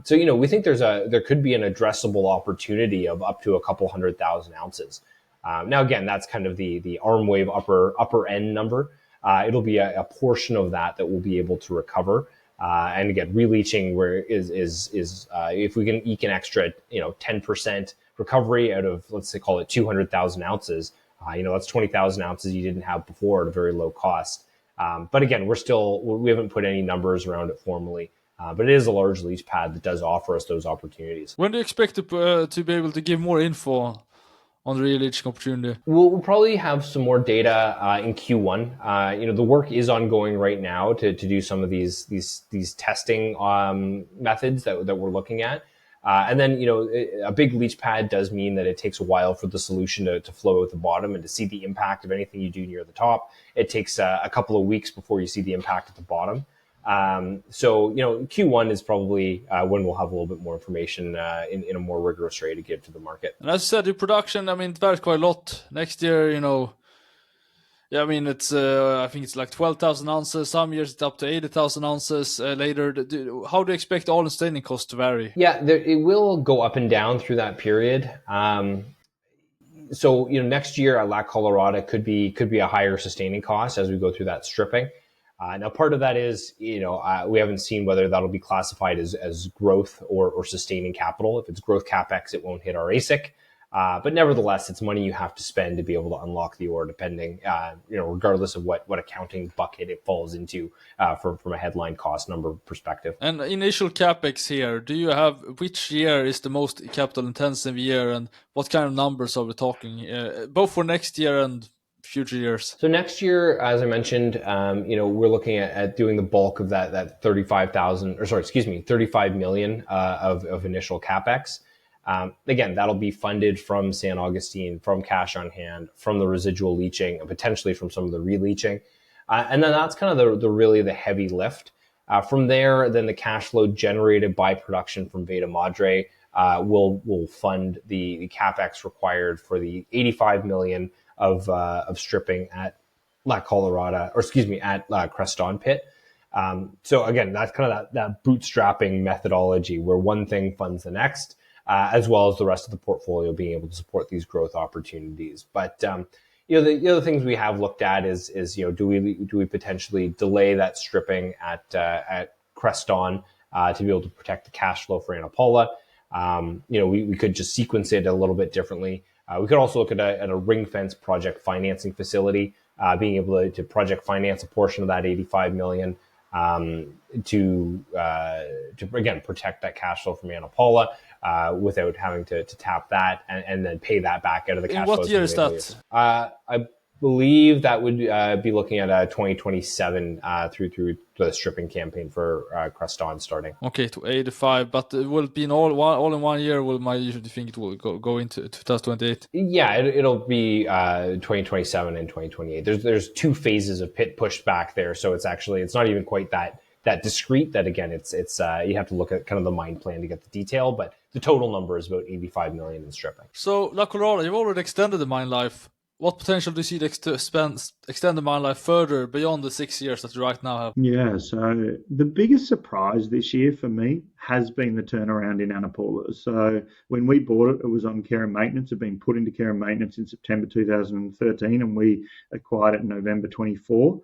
So we think there could be an addressable opportunity of up to a couple 100,000 ounces. Now, again, that's kind of the arm wave upper end number. It'll be a portion of that we'll be able to recover. And again, re-leaching is if we can eke an extra 10% recovery out of, let's say, call it 200,000 ounces. That's 20,000 ounces you didn't have before at a very low cost. But again, we haven't put any numbers around it formally. But it is a large leach pad that does offer us those opportunities. When do you expect to be able to give more info on the Releaching Opportunity? We'll probably have some more data in Q1. The work is ongoing right now to do some of these testing methods that we're looking at. And then, a big leach pad does mean that it takes a while for the solution to flow at the bottom and to see the impact of anything you do near the top. It takes a couple of weeks before you see the impact at the bottom. So Q1 is probably when we'll have a little bit more information in a more rigorous way to give to the market. And as I said, your production, it varies quite a lot. Next year, it's I think it's like 12,000 ounces. Some years it's up to 80,000 ounces. Later, how do you expect all-in sustaining costs to vary? Yeah, it will go up and down through that period. So next year at La Colorada could be a higher sustaining cost as we go through that stripping. Now, part of that is, we haven't seen whether that'll be classified as growth or sustaining capital. If it's growth Capex, it won't hit our AISC. But nevertheless, it's money you have to spend to be able to unlock the ore, depending, regardless of what accounting bucket it falls into from a headline cost number perspective. And initial capex here, do you have, which year is the most capital intensive year, and what kind of numbers are we talking, both for next year and future years? So next year, as I mentioned, we're looking at doing the bulk of that 35 million of initial capex. Again, that'll be funded from San Agustin, from cash on hand, from the residual leaching, and potentially from some of the releaching. And then that's kind of the heavy lift. From there, then the cash flow generated by production from Veta Madre will fund the capex required for the 85 million of stripping at La Colorada, at Creston pit. So again, that's kind of that bootstrapping methodology where one thing funds the next. As well as the rest of the portfolio being able to support these growth opportunities. But the other things we have looked at is do we potentially delay that stripping at Creston to be able to protect the cash flow for Ana Paula? We could just sequence it a little bit differently. We could also look at a ring fence project financing facility, being able to project finance a portion of that 85 million. To again protect that cash flow from Ana Paula without having to tap that and then pay that back out of the cash flow. In what year is that? I believe that would be looking at 2027 through the stripping campaign for Creston starting. Okay, to 85, but it will be all in 1 year. Will my usually think it will go into 2028? Yeah, it'll be 2027 and 2028. There's 2 phases of pit pushed back there, so it's not even quite that discrete. That again, it's you have to look at kind of the mine plan to get the detail, but the total number is about 85 million in stripping. So La Colorada, you've already extended the mine life. What potential do you see to extend the mine life further beyond the 6 years that you right now have? Yeah, so the biggest surprise this year for me has been the turnaround in Ana Paula. So when we bought it, it was on care and maintenance. It had been put into care and maintenance in September 2013, and we acquired it in November 24.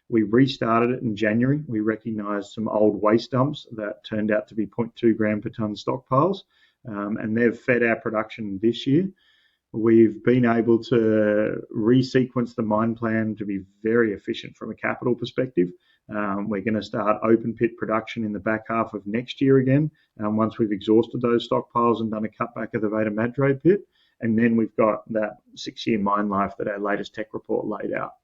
We restarted it in January. We recognised some old waste dumps that turned out to be 0.2 gram per tonne stockpiles, and they've fed our production this year. We've been able to resequence the mine plan to be very efficient from a capital perspective. We're going to start open pit production in the back half of next year again, once we've exhausted those stockpiles and done a cutback of the Veta Madre pit. And then we've got that 6-year mine life that our latest tech report laid out.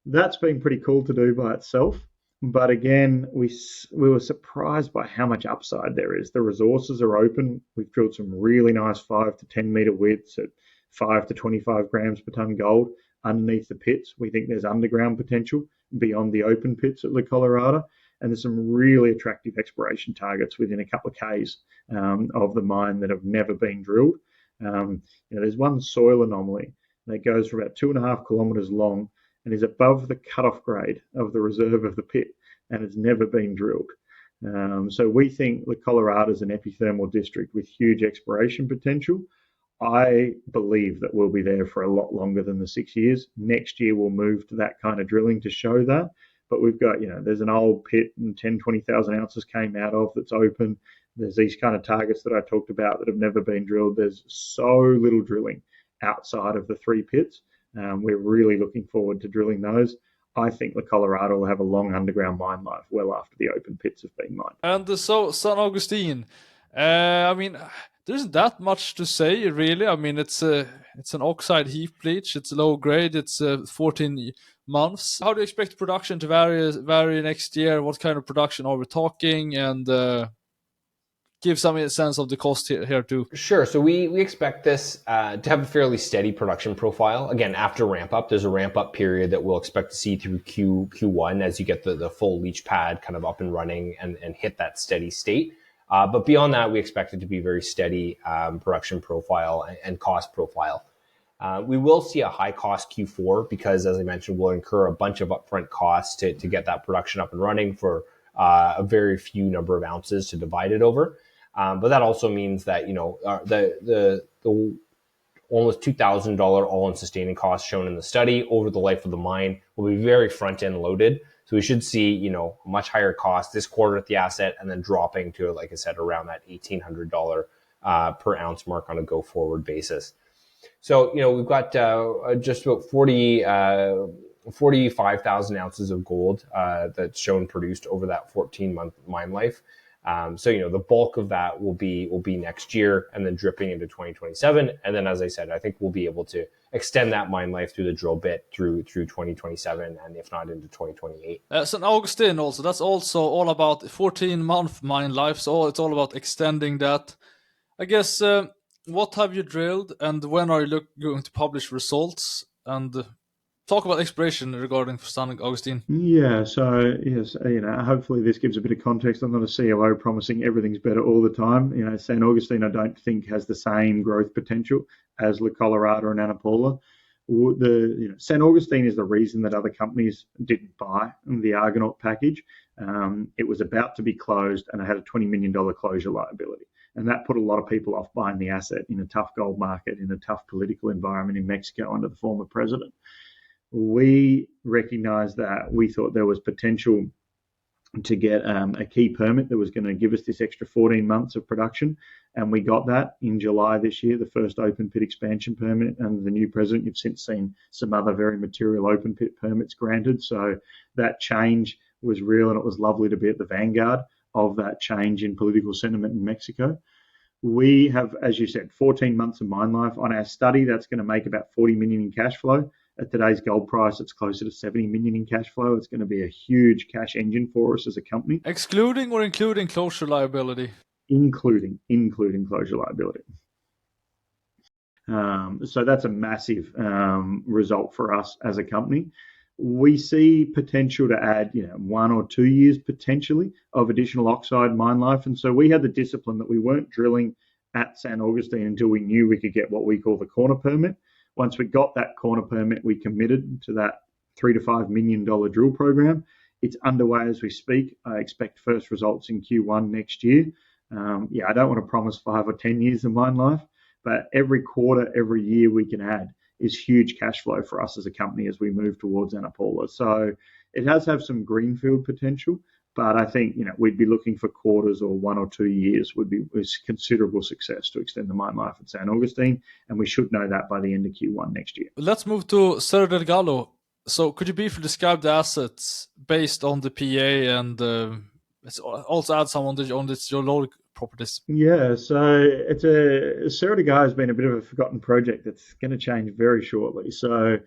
That's been pretty cool to do by itself. But again, we were surprised by how much upside there is. The resources are open. We've drilled some really nice 5 to 10 meter widths at 5 to 25 grams per tonne gold underneath the pits. We think there's underground potential beyond the open pits at La Colorada. And there's some really attractive exploration targets within a couple of Ks of the mine that have never been drilled. There's one soil anomaly that goes for about 2.5 kilometres long and is above the cutoff grade of the reserve of the pit, and it's never been drilled. So we think La Colorada is an epithermal district with huge exploration potential. I believe that we'll be there for a lot longer than the 6 years. Next year we'll move to that kind of drilling to show that. But we've got, there's an old pit and 10, 20,000 ounces came out of that's open. There's these kind of targets that I talked about that have never been drilled. There's so little drilling outside of the 3 pits. We're really looking forward to drilling those. I think La Colorada will have a long underground mine life well after the open pits have been mined. And so San Agustin, there isn't that much to say really. It's an oxide heap leach. It's low grade. It's 14 months. How do you expect production to vary next year? What kind of production are we talking? And give some sense of the cost here too. Sure. So we expect this to have a fairly steady production profile. Again, after ramp up, there's a ramp up period that we'll expect to see through Q1 as you get the full leach pad kind of up and running and hit that steady state. But beyond that, we expect it to be very steady production profile and cost profile. We will see a high cost Q4 because, as I mentioned, we'll incur a bunch of upfront costs to get that production up and running for a very few number of ounces to divide it over. But that also means that, the almost $2,000 all-in sustaining costs shown in the study over the life of the mine will be very front-end loaded. So we should see, a much higher cost this quarter at the asset and then dropping to, like I said, around that $1,800 per ounce mark on a go forward basis. So, we've got just about 45,000 ounces of gold that's shown produced over that 14-month mine life. So, the bulk of that will be next year and then dripping into 2027. And then, as I said, I think we'll be able to extend that mine life through the drill bit through 2027 and if not into 2028. San Agustin also, that's also all about 14-month mine life. So it's all about extending that. I guess, what have you drilled and when are you going to publish results? And talk about exploration regarding San Agustin. Yeah, so yes, hopefully this gives a bit of context. I'm not a COO promising everything's better all the time. San Agustin, I don't think has the same growth potential as La Colorada and Ana Paula. San Agustin is the reason that other companies didn't buy the Argonaut package. It was about to be closed and it had a $20 million closure liability. And that put a lot of people off buying the asset in a tough gold market, in a tough political environment in Mexico under the former president. We recognized that. We thought there was potential to get a key permit that was going to give us this extra 14 months of production. And we got that in July this year, the first open pit expansion permit under the new president. You've since seen some other very material open pit permits granted. So that change was real and it was lovely to be at the vanguard of that change in political sentiment in Mexico. We have, as you said, 14 months of mine life. On our study, that's going to make about 40 million in cash flow. At today's gold price, it's closer to 70 million in cash flow. It's going to be a huge cash engine for us as a company. Excluding or including closure liability? Including closure liability. So that's a massive result for us as a company. We see potential to add 1 or 2 years potentially of additional oxide mine life. And so we had the discipline that we weren't drilling at San Agustin until we knew we could get what we call the corner permit. Once we got that corner permit, we committed to that $3 to $5 million drill program. It's underway as we speak. I expect first results in Q1 next year. I don't want to promise 5 or 10 years of mine life, but every quarter, every year we can add is huge cash flow for us as a company as we move towards Ana Paula. So it does have some greenfield potential, but I think we'd be looking for quarters or 1 or 2 years would be considerable success to extend the mine life at San Agustin, and we should know that by the end of Q1 next year. Let's move to Cerro del Gallo. So could you briefly describe the assets based on the PA and also add some on the geologic properties? Yeah, so Cerro del Gallo has been a bit of a forgotten project that's going to change very shortly. So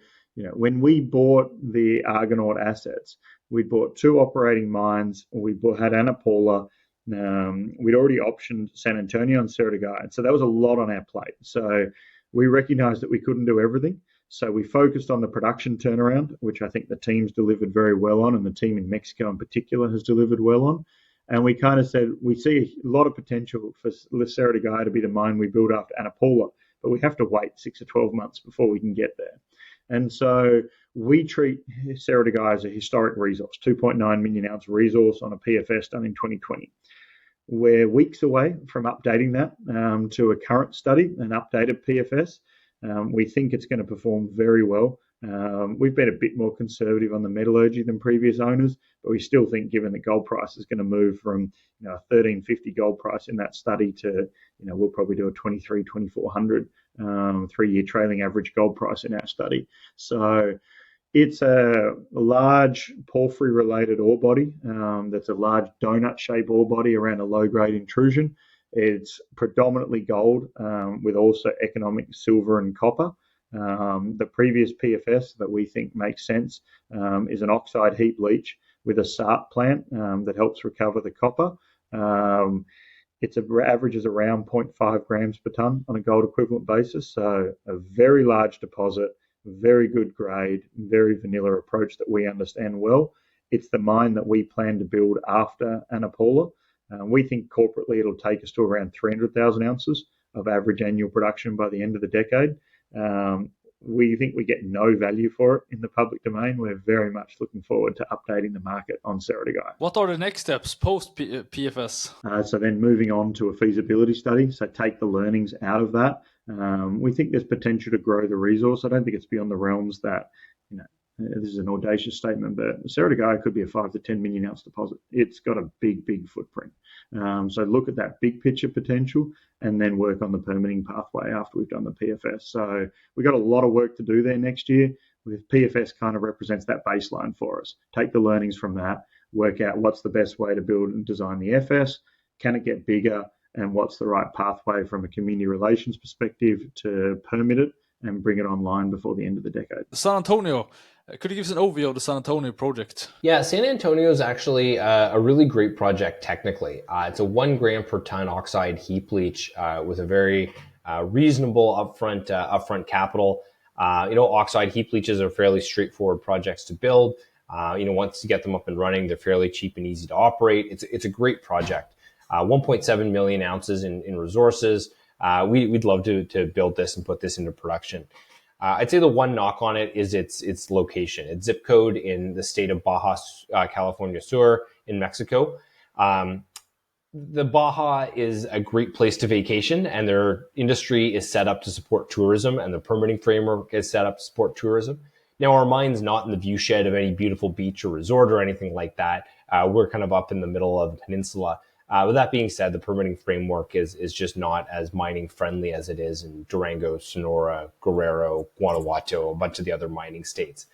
when we bought the Argonaut assets, we bought 2 operating mines. We had Ana Paula. We'd already optioned San Antonio and Cerro del Gallo. So that was a lot on our plate. So we recognized that we couldn't do everything. So we focused on the production turnaround, which I think the team's delivered very well on, and the team in Mexico in particular has delivered well on. And we kind of said we see a lot of potential for Cerro del Gallo to be the mine we build after Ana Paula, but we have to wait 6 or 12 months before we can get there. And so we treat Cerro del Gallo as a historic resource, 2.9 million ounce resource on a PFS done in 2020. We're weeks away from updating that to a current study, an updated PFS. We think it's going to perform very well. We've been a bit more conservative on the metallurgy than previous owners, but we still think given the gold price is going to move from a $1,350 gold price in that study to we'll probably do a $2,300-$2,400 3-year trailing average gold price in our study. So it's a large porphyry related ore body that's a large donut shaped ore body around a low grade intrusion. It's predominantly gold with also economic silver and copper. The previous PFS that we think makes sense is an oxide heap leach with a SART plant that helps recover the copper. It averages around 0.5 grams per tonne on a gold equivalent basis. So a very large deposit, very good grade, very vanilla approach that we understand well. It's the mine that we plan to build after Ana Paula. We think corporately it'll take us to around 300,000 ounces of average annual production by the end of the decade. We think we get no value for it in the public domain. We're very much looking forward to updating the market on Cerro del Gallo. What are the next steps post-PFS? So then moving on to a feasibility study. So take the learnings out of that. We think there's potential to grow the resource. I don't think it's beyond the realms that this is an audacious statement, but Cerro de Gallo could be a 5 to 10 million ounce deposit. It's got a big footprint. So look at that big picture potential and then work on the permitting pathway after we've done the PFS. So we've got a lot of work to do there next year. With PFS kind of represents that baseline for us. Take the learnings from that, work out what's the best way to build and design the FS, can it get bigger, and what's the right pathway from a community relations perspective to permit it and bring it online before the end of the decade. San Antonio, could you give us an overview of the San Antonio project? Yeah, San Antonio is actually a really great project technically. It's a 1 gram per ton oxide heap leach with a very reasonable upfront capital. Oxide heap leaches are fairly straightforward projects to build. Once you get them up and running, they're fairly cheap and easy to operate. It's a great project. 1.7 million ounces in resources. We'd love to build this and put this into production. I'd say the one knock on it is its location. Its zip code in the state of Baja California Sur in Mexico. The Baja is a great place to vacation, and their industry is set up to support tourism, and the permitting framework is set up to support tourism. Now, our mine's not in the viewshed of any beautiful beach or resort or anything like that. We're kind of up in the middle of the peninsula. With that being said, the permitting framework is just not as mining friendly as it is in Durango, Sonora, Guerrero, Guanajuato, a bunch of the other mining states.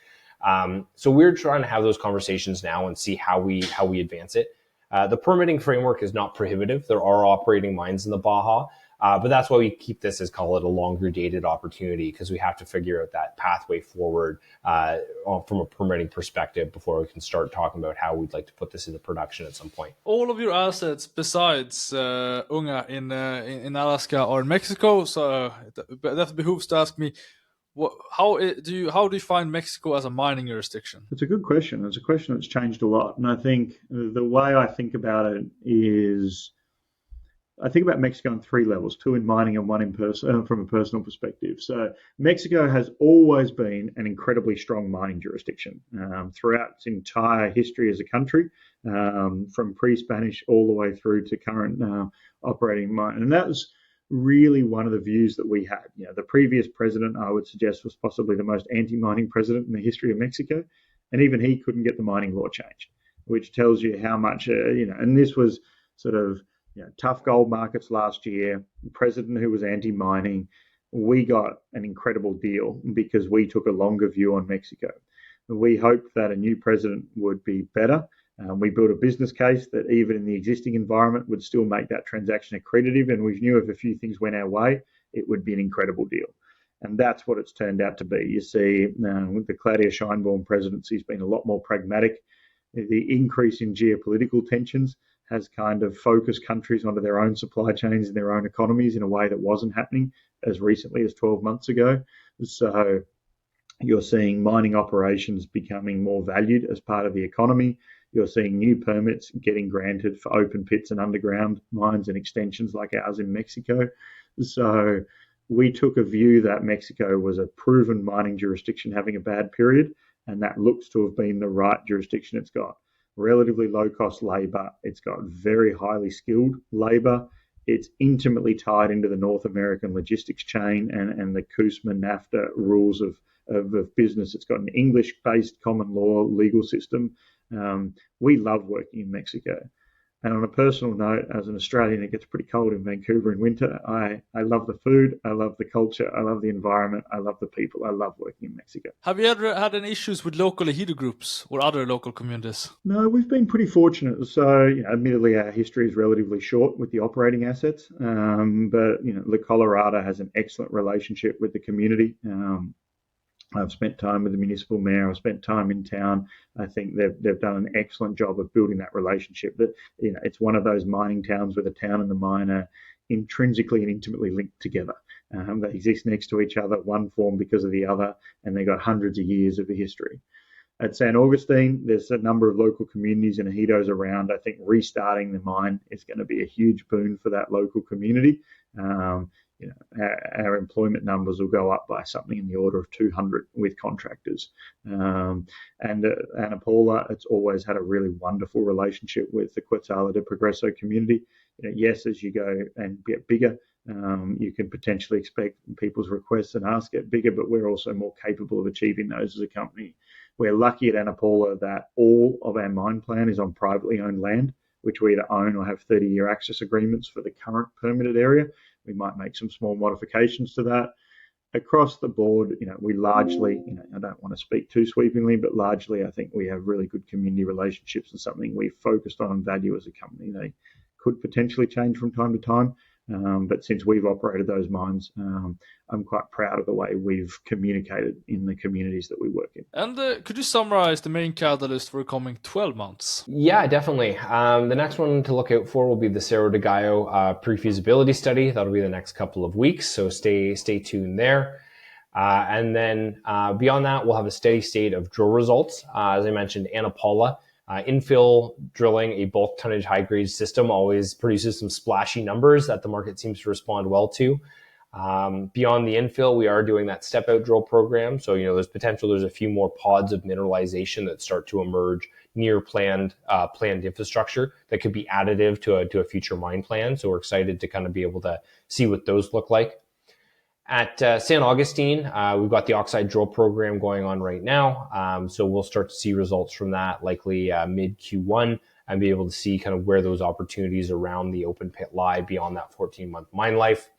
So we're trying to have those conversations now and see how we advance it. The permitting framework is not prohibitive. There are operating mines in the Baja, but that's why we keep this as, call it, a longer dated opportunity, because we have to figure out that pathway forward from a permitting perspective before we can start talking about how we'd like to put this into production at some point. All of your assets besides Unga in Alaska are in Mexico, so that behooves to ask me, how do you find Mexico as a mining jurisdiction? It's a good question. It's a question that's changed a lot. And I think the way I think about it is I think about Mexico on 3 levels, 2 in mining and 1 in from a personal perspective. So Mexico has always been an incredibly strong mining jurisdiction throughout its entire history as a country, from pre-Spanish all the way through to current operating mine. And that was really one of the views that we had. The previous president, I would suggest, was possibly the most anti-mining president in the history of Mexico, and even he couldn't get the mining law changed, which tells you how much, and this was sort of tough gold markets last year, president who was anti-mining. We got an incredible deal because we took a longer view on Mexico. We hoped that a new president would be better. We built a business case that even in the existing environment would still make that transaction accretive, and we knew if a few things went our way, it would be an incredible deal. And that's what it's turned out to be. You see, with the Claudia Sheinbaum presidency, has been a lot more pragmatic. The increase in geopolitical tensions has kind of focused countries onto their own supply chains and their own economies in a way that wasn't happening as recently as 12 months ago. So you're seeing mining operations becoming more valued as part of the economy. You're seeing new permits getting granted for open pits and underground mines and extensions like ours in Mexico. So we took a view that Mexico was a proven mining jurisdiction having a bad period, and that looks to have been the right jurisdiction. It's got relatively low-cost labour. It's got very highly skilled labour. It's intimately tied into the North American logistics chain and the CUSMA-NAFTA rules of business. It's got an English-based common law legal system. We love working in Mexico. And on a personal note, as an Australian, it gets pretty cold in Vancouver in winter. I love the food, I love the culture, I love the environment, I love the people. I love working in Mexico. Have you ever had any issues with local ejido groups or other local communities? No, we've been pretty fortunate. So, admittedly, our history is relatively short with the operating assets, but the Colorada has an excellent relationship with the community. I've spent time with the municipal mayor. I've spent time in town. I think they've done an excellent job of building that relationship. That it's one of those mining towns where the town and the mine are intrinsically and intimately linked together. They exist next to each other, one form because of the other, and they've got hundreds of years of history. At San Agustin, there's a number of local communities and ejidos around. I think restarting the mine is going to be a huge boon for that local community. Our employment numbers will go up by something in the order of 200 with contractors. And Ana Paula, it's always had a really wonderful relationship with the Quetzala de Progreso community. Yes, as you go and get bigger, you can potentially expect people's requests and asks get bigger, but we're also more capable of achieving those as a company. we're lucky at Ana Paula that all of our mine plan is on privately owned land, which we either own or have 30-year access agreements for the current permitted area. We might make some small modifications to that. Across the board, we largely, I don't want to speak too sweepingly, but largely I think we have really good community relationships and something we've focused on and value as a company. They could potentially change from time to time, but since we've operated those mines, I'm quite proud of the way we've communicated in the communities that we work in. And could you summarize the main catalyst for the coming 12 months? Yeah, definitely. The next one to look out for will be the Cerro de Gallo pre-feasibility study. That'll be the next couple of weeks, so stay tuned there. And then beyond that, we'll have a steady state of drill results. As I mentioned, Ana Paula, infill drilling a bulk tonnage high-grade system always produces some splashy numbers that the market seems to respond well to. Beyond the infill, we are doing that step-out drill program. So, there's potential. There's a few more pods of mineralization that start to emerge near planned infrastructure that could be additive to a future mine plan. So we're excited to kind of be able to see what those look like. At San Agustin, we've got the oxide drill program going on right now. So we'll start to see results from that likely mid Q1 and be able to see kind of where those opportunities around the open pit lie beyond that 14-month mine life.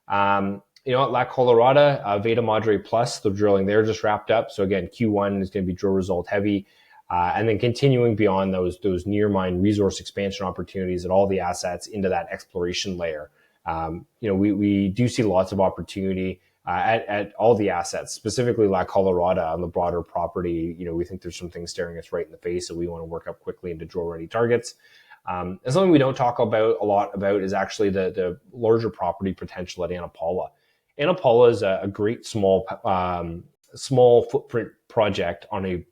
At La Colorada, Veta Madre Plus, the drilling there just wrapped up. So again, Q1 is going to be drill result heavy. And then continuing beyond those near mine resource expansion opportunities at all the assets into that exploration layer. We do see lots of opportunity at all the assets, specifically La Colorada on the broader property. We think there's some things staring us right in the face that we want to work up quickly into drill-ready targets. And something we don't talk about a lot about is actually the larger property potential at Ana Paula. Ana Paula is a great small footprint project on a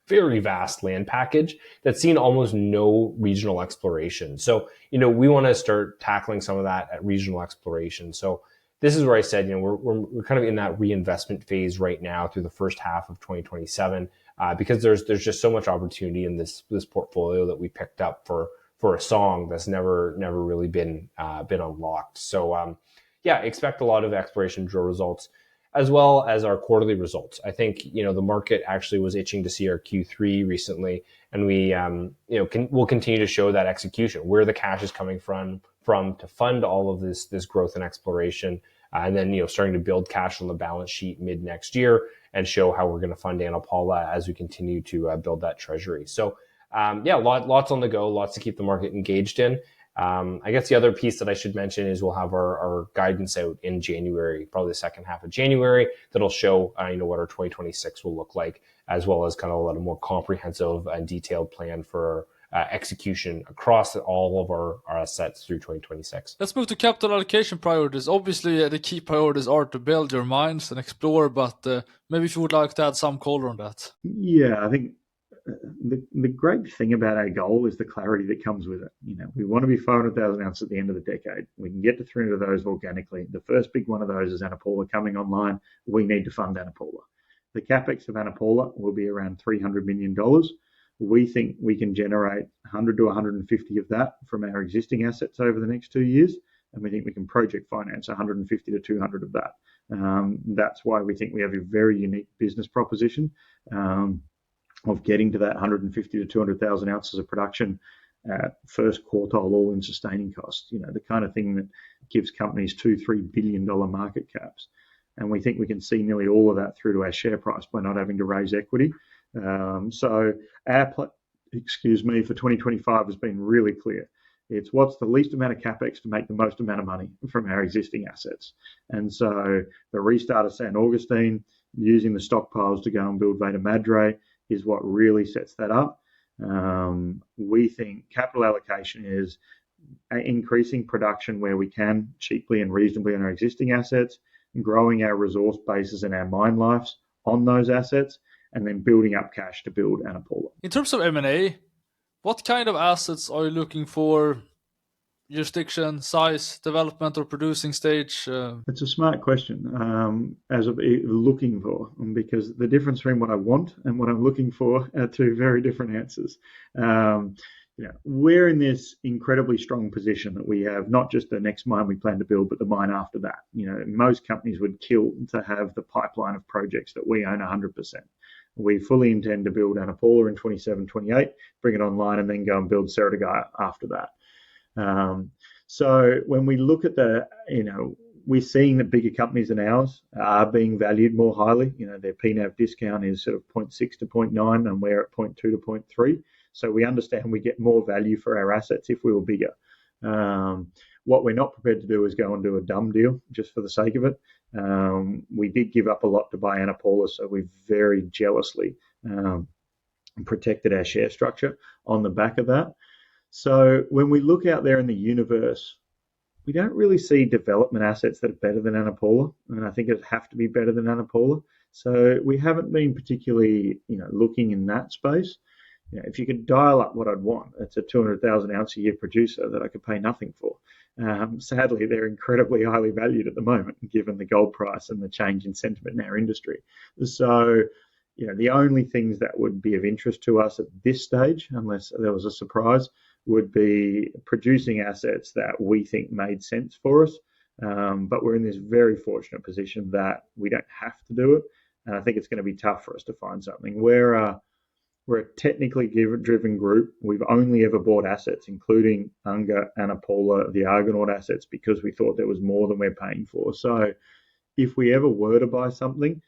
very vast land package that's seen almost no regional exploration. So, we want to start tackling some of that at regional exploration. So this is where I said, we're kind of in that reinvestment phase right now through the first half of 2027, because there's just so much opportunity in this portfolio that we picked up for a song that's never really been unlocked. So, expect a lot of exploration drill results, as well as our quarterly results. I think, the market actually was itching to see our Q3 recently, and we, we'll continue to show that execution, where the cash is coming from to fund all of this growth and exploration, and then, starting to build cash on the balance sheet mid next year and show how we're going to fund Ana Paula as we continue to build that treasury. So, lots on the go, lots to keep the market engaged in. I guess the other piece that I should mention is we'll have our guidance out in January, probably the second half of January, that'll show, what our 2026 will look like, as well as kind of a lot of more comprehensive and detailed plan for execution across all of our assets through 2026. Let's move to capital allocation priorities. Obviously, the key priorities are to build your mines and explore, but maybe if you would like to add some color on that. Yeah, I think the great thing about our goal is the clarity that comes with it. We want to be 500,000 ounces at the end of the decade. We can get to 300 of those organically. The first big one of those is Ana Paula coming online. We need to fund Ana Paula. The Capex of Ana Paula will be around $300 million. We think we can generate 100 to 150 of that from our existing assets over the next 2 years, and we think we can project finance 150 to 200 of that. That's why we think we have a very unique business proposition of getting to that 150 to 200,000 ounces of production at first quartile all-in sustaining costs, the kind of thing that gives companies $2-3 billion market caps. And we think we can see nearly all of that through to our share price by not having to raise equity. So our for 2025 has been really clear. It's what's the least amount of capex to make the most amount of money from our existing assets. And so the restart of San Agustin, using the stockpiles to go and build Veta Madre, is what really sets that up. We think capital allocation is increasing production where we can cheaply and reasonably on our existing assets, growing our resource bases and our mine lives on those assets, and then building up cash to build Ana Paula. In terms of M&A, what kind of assets are you looking for? Jurisdiction, size, development, or producing stage? It's a smart question as of looking for, because the difference between what I want and what I'm looking for are two very different answers. We're in this incredibly strong position that we have not just the next mine we plan to build, but the mine after that. Most companies would kill to have the pipeline of projects that we own 100%. We fully intend to build Ana Paula in 27, 28, bring it online, and then go and build Cerro after that. So when we look at we're seeing that bigger companies than ours are being valued more highly. Their PNAV discount is sort of 0.6 to 0.9, and we're at 0.2 to 0.3. So we understand we get more value for our assets if we were bigger. What we're not prepared to do is go and do a dumb deal just for the sake of it. We did give up a lot to buy Ana Paula, so we very jealously protected our share structure on the back of that. So when we look out there in the universe, we don't really see development assets that are better than Ana Paula, and I think it'd have to be better than Ana Paula. So we haven't been particularly, looking in that space. If you could dial up what I'd want, it's a 200,000 ounce a year producer that I could pay nothing for. Sadly, they're incredibly highly valued at the moment, given the gold price and the change in sentiment in our industry. So, the only things that would be of interest to us at this stage, unless there was a surprise, would be producing assets that we think made sense for us. But we're in this very fortunate position that we don't have to do it. And I think it's going to be tough for us to find something. We're a technically driven group. We've only ever bought assets, including Unga, Ana Paula, the Argonaut assets, because we thought there was more than we're paying for. So if we ever were to buy something,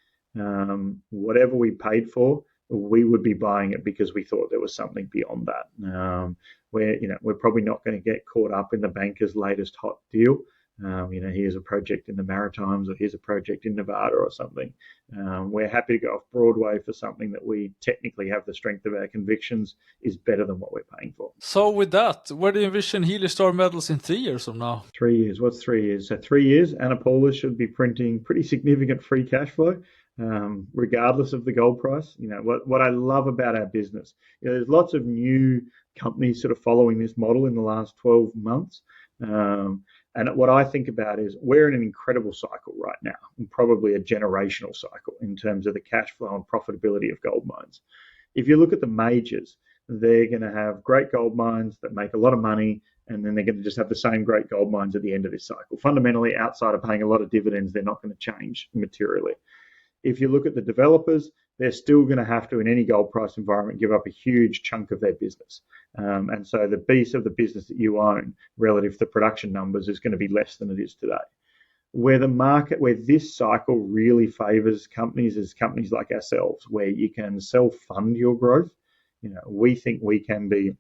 whatever we paid for, we would be buying it because we thought there was something beyond that. We're probably not going to get caught up in the banker's latest hot deal. Here's a project in the Maritimes, or here's a project in Nevada or something. We're happy to go off Broadway for something that we technically have the strength of our convictions is better than what we're paying for. So with that, where do you envision Heliostar Metals in 3 years from now? 3 years. What's 3 years? So 3 years, Ana Paula should be printing pretty significant free cash flow, regardless of the gold price. What I love about our business, there's lots of new companies sort of following this model in the last 12 months. And what I think about is we're in an incredible cycle right now, and probably a generational cycle in terms of the cash flow and profitability of gold mines. If you look at the majors, they're going to have great gold mines that make a lot of money, and then they're going to just have the same great gold mines at the end of this cycle. Fundamentally, outside of paying a lot of dividends, they're not going to change materially. If you look at the developers, they're still going to have to, in any gold price environment, give up a huge chunk of their business. And so the base of the business that you own relative to production numbers is going to be less than it is today. Where this cycle really favors companies is companies like ourselves, where you can self-fund your growth. We think we can be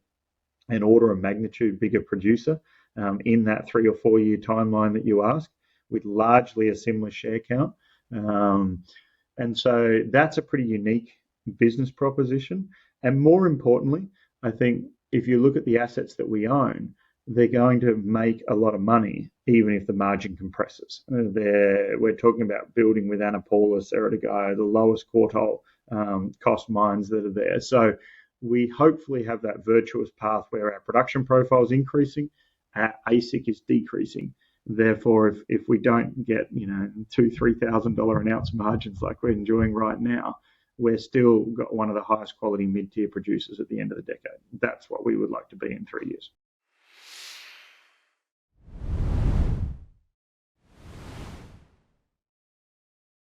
an order of magnitude bigger producer in that 3 or 4 year timeline that you ask, with largely a similar share count. And so that's a pretty unique business proposition. And more importantly, I think if you look at the assets that we own, they're going to make a lot of money, even if the margin compresses. We're talking about building with Ana Paula, Cerro de Gallo, the lowest quartile cost mines that are there. So we hopefully have that virtuous path where our production profile is increasing, our AISC is decreasing. Therefore, if we don't get $2,000-$3,000 an ounce margins like we're enjoying right now, we're still got one of the highest quality mid-tier producers at the end of the decade. That's what we would like to be in 3 years.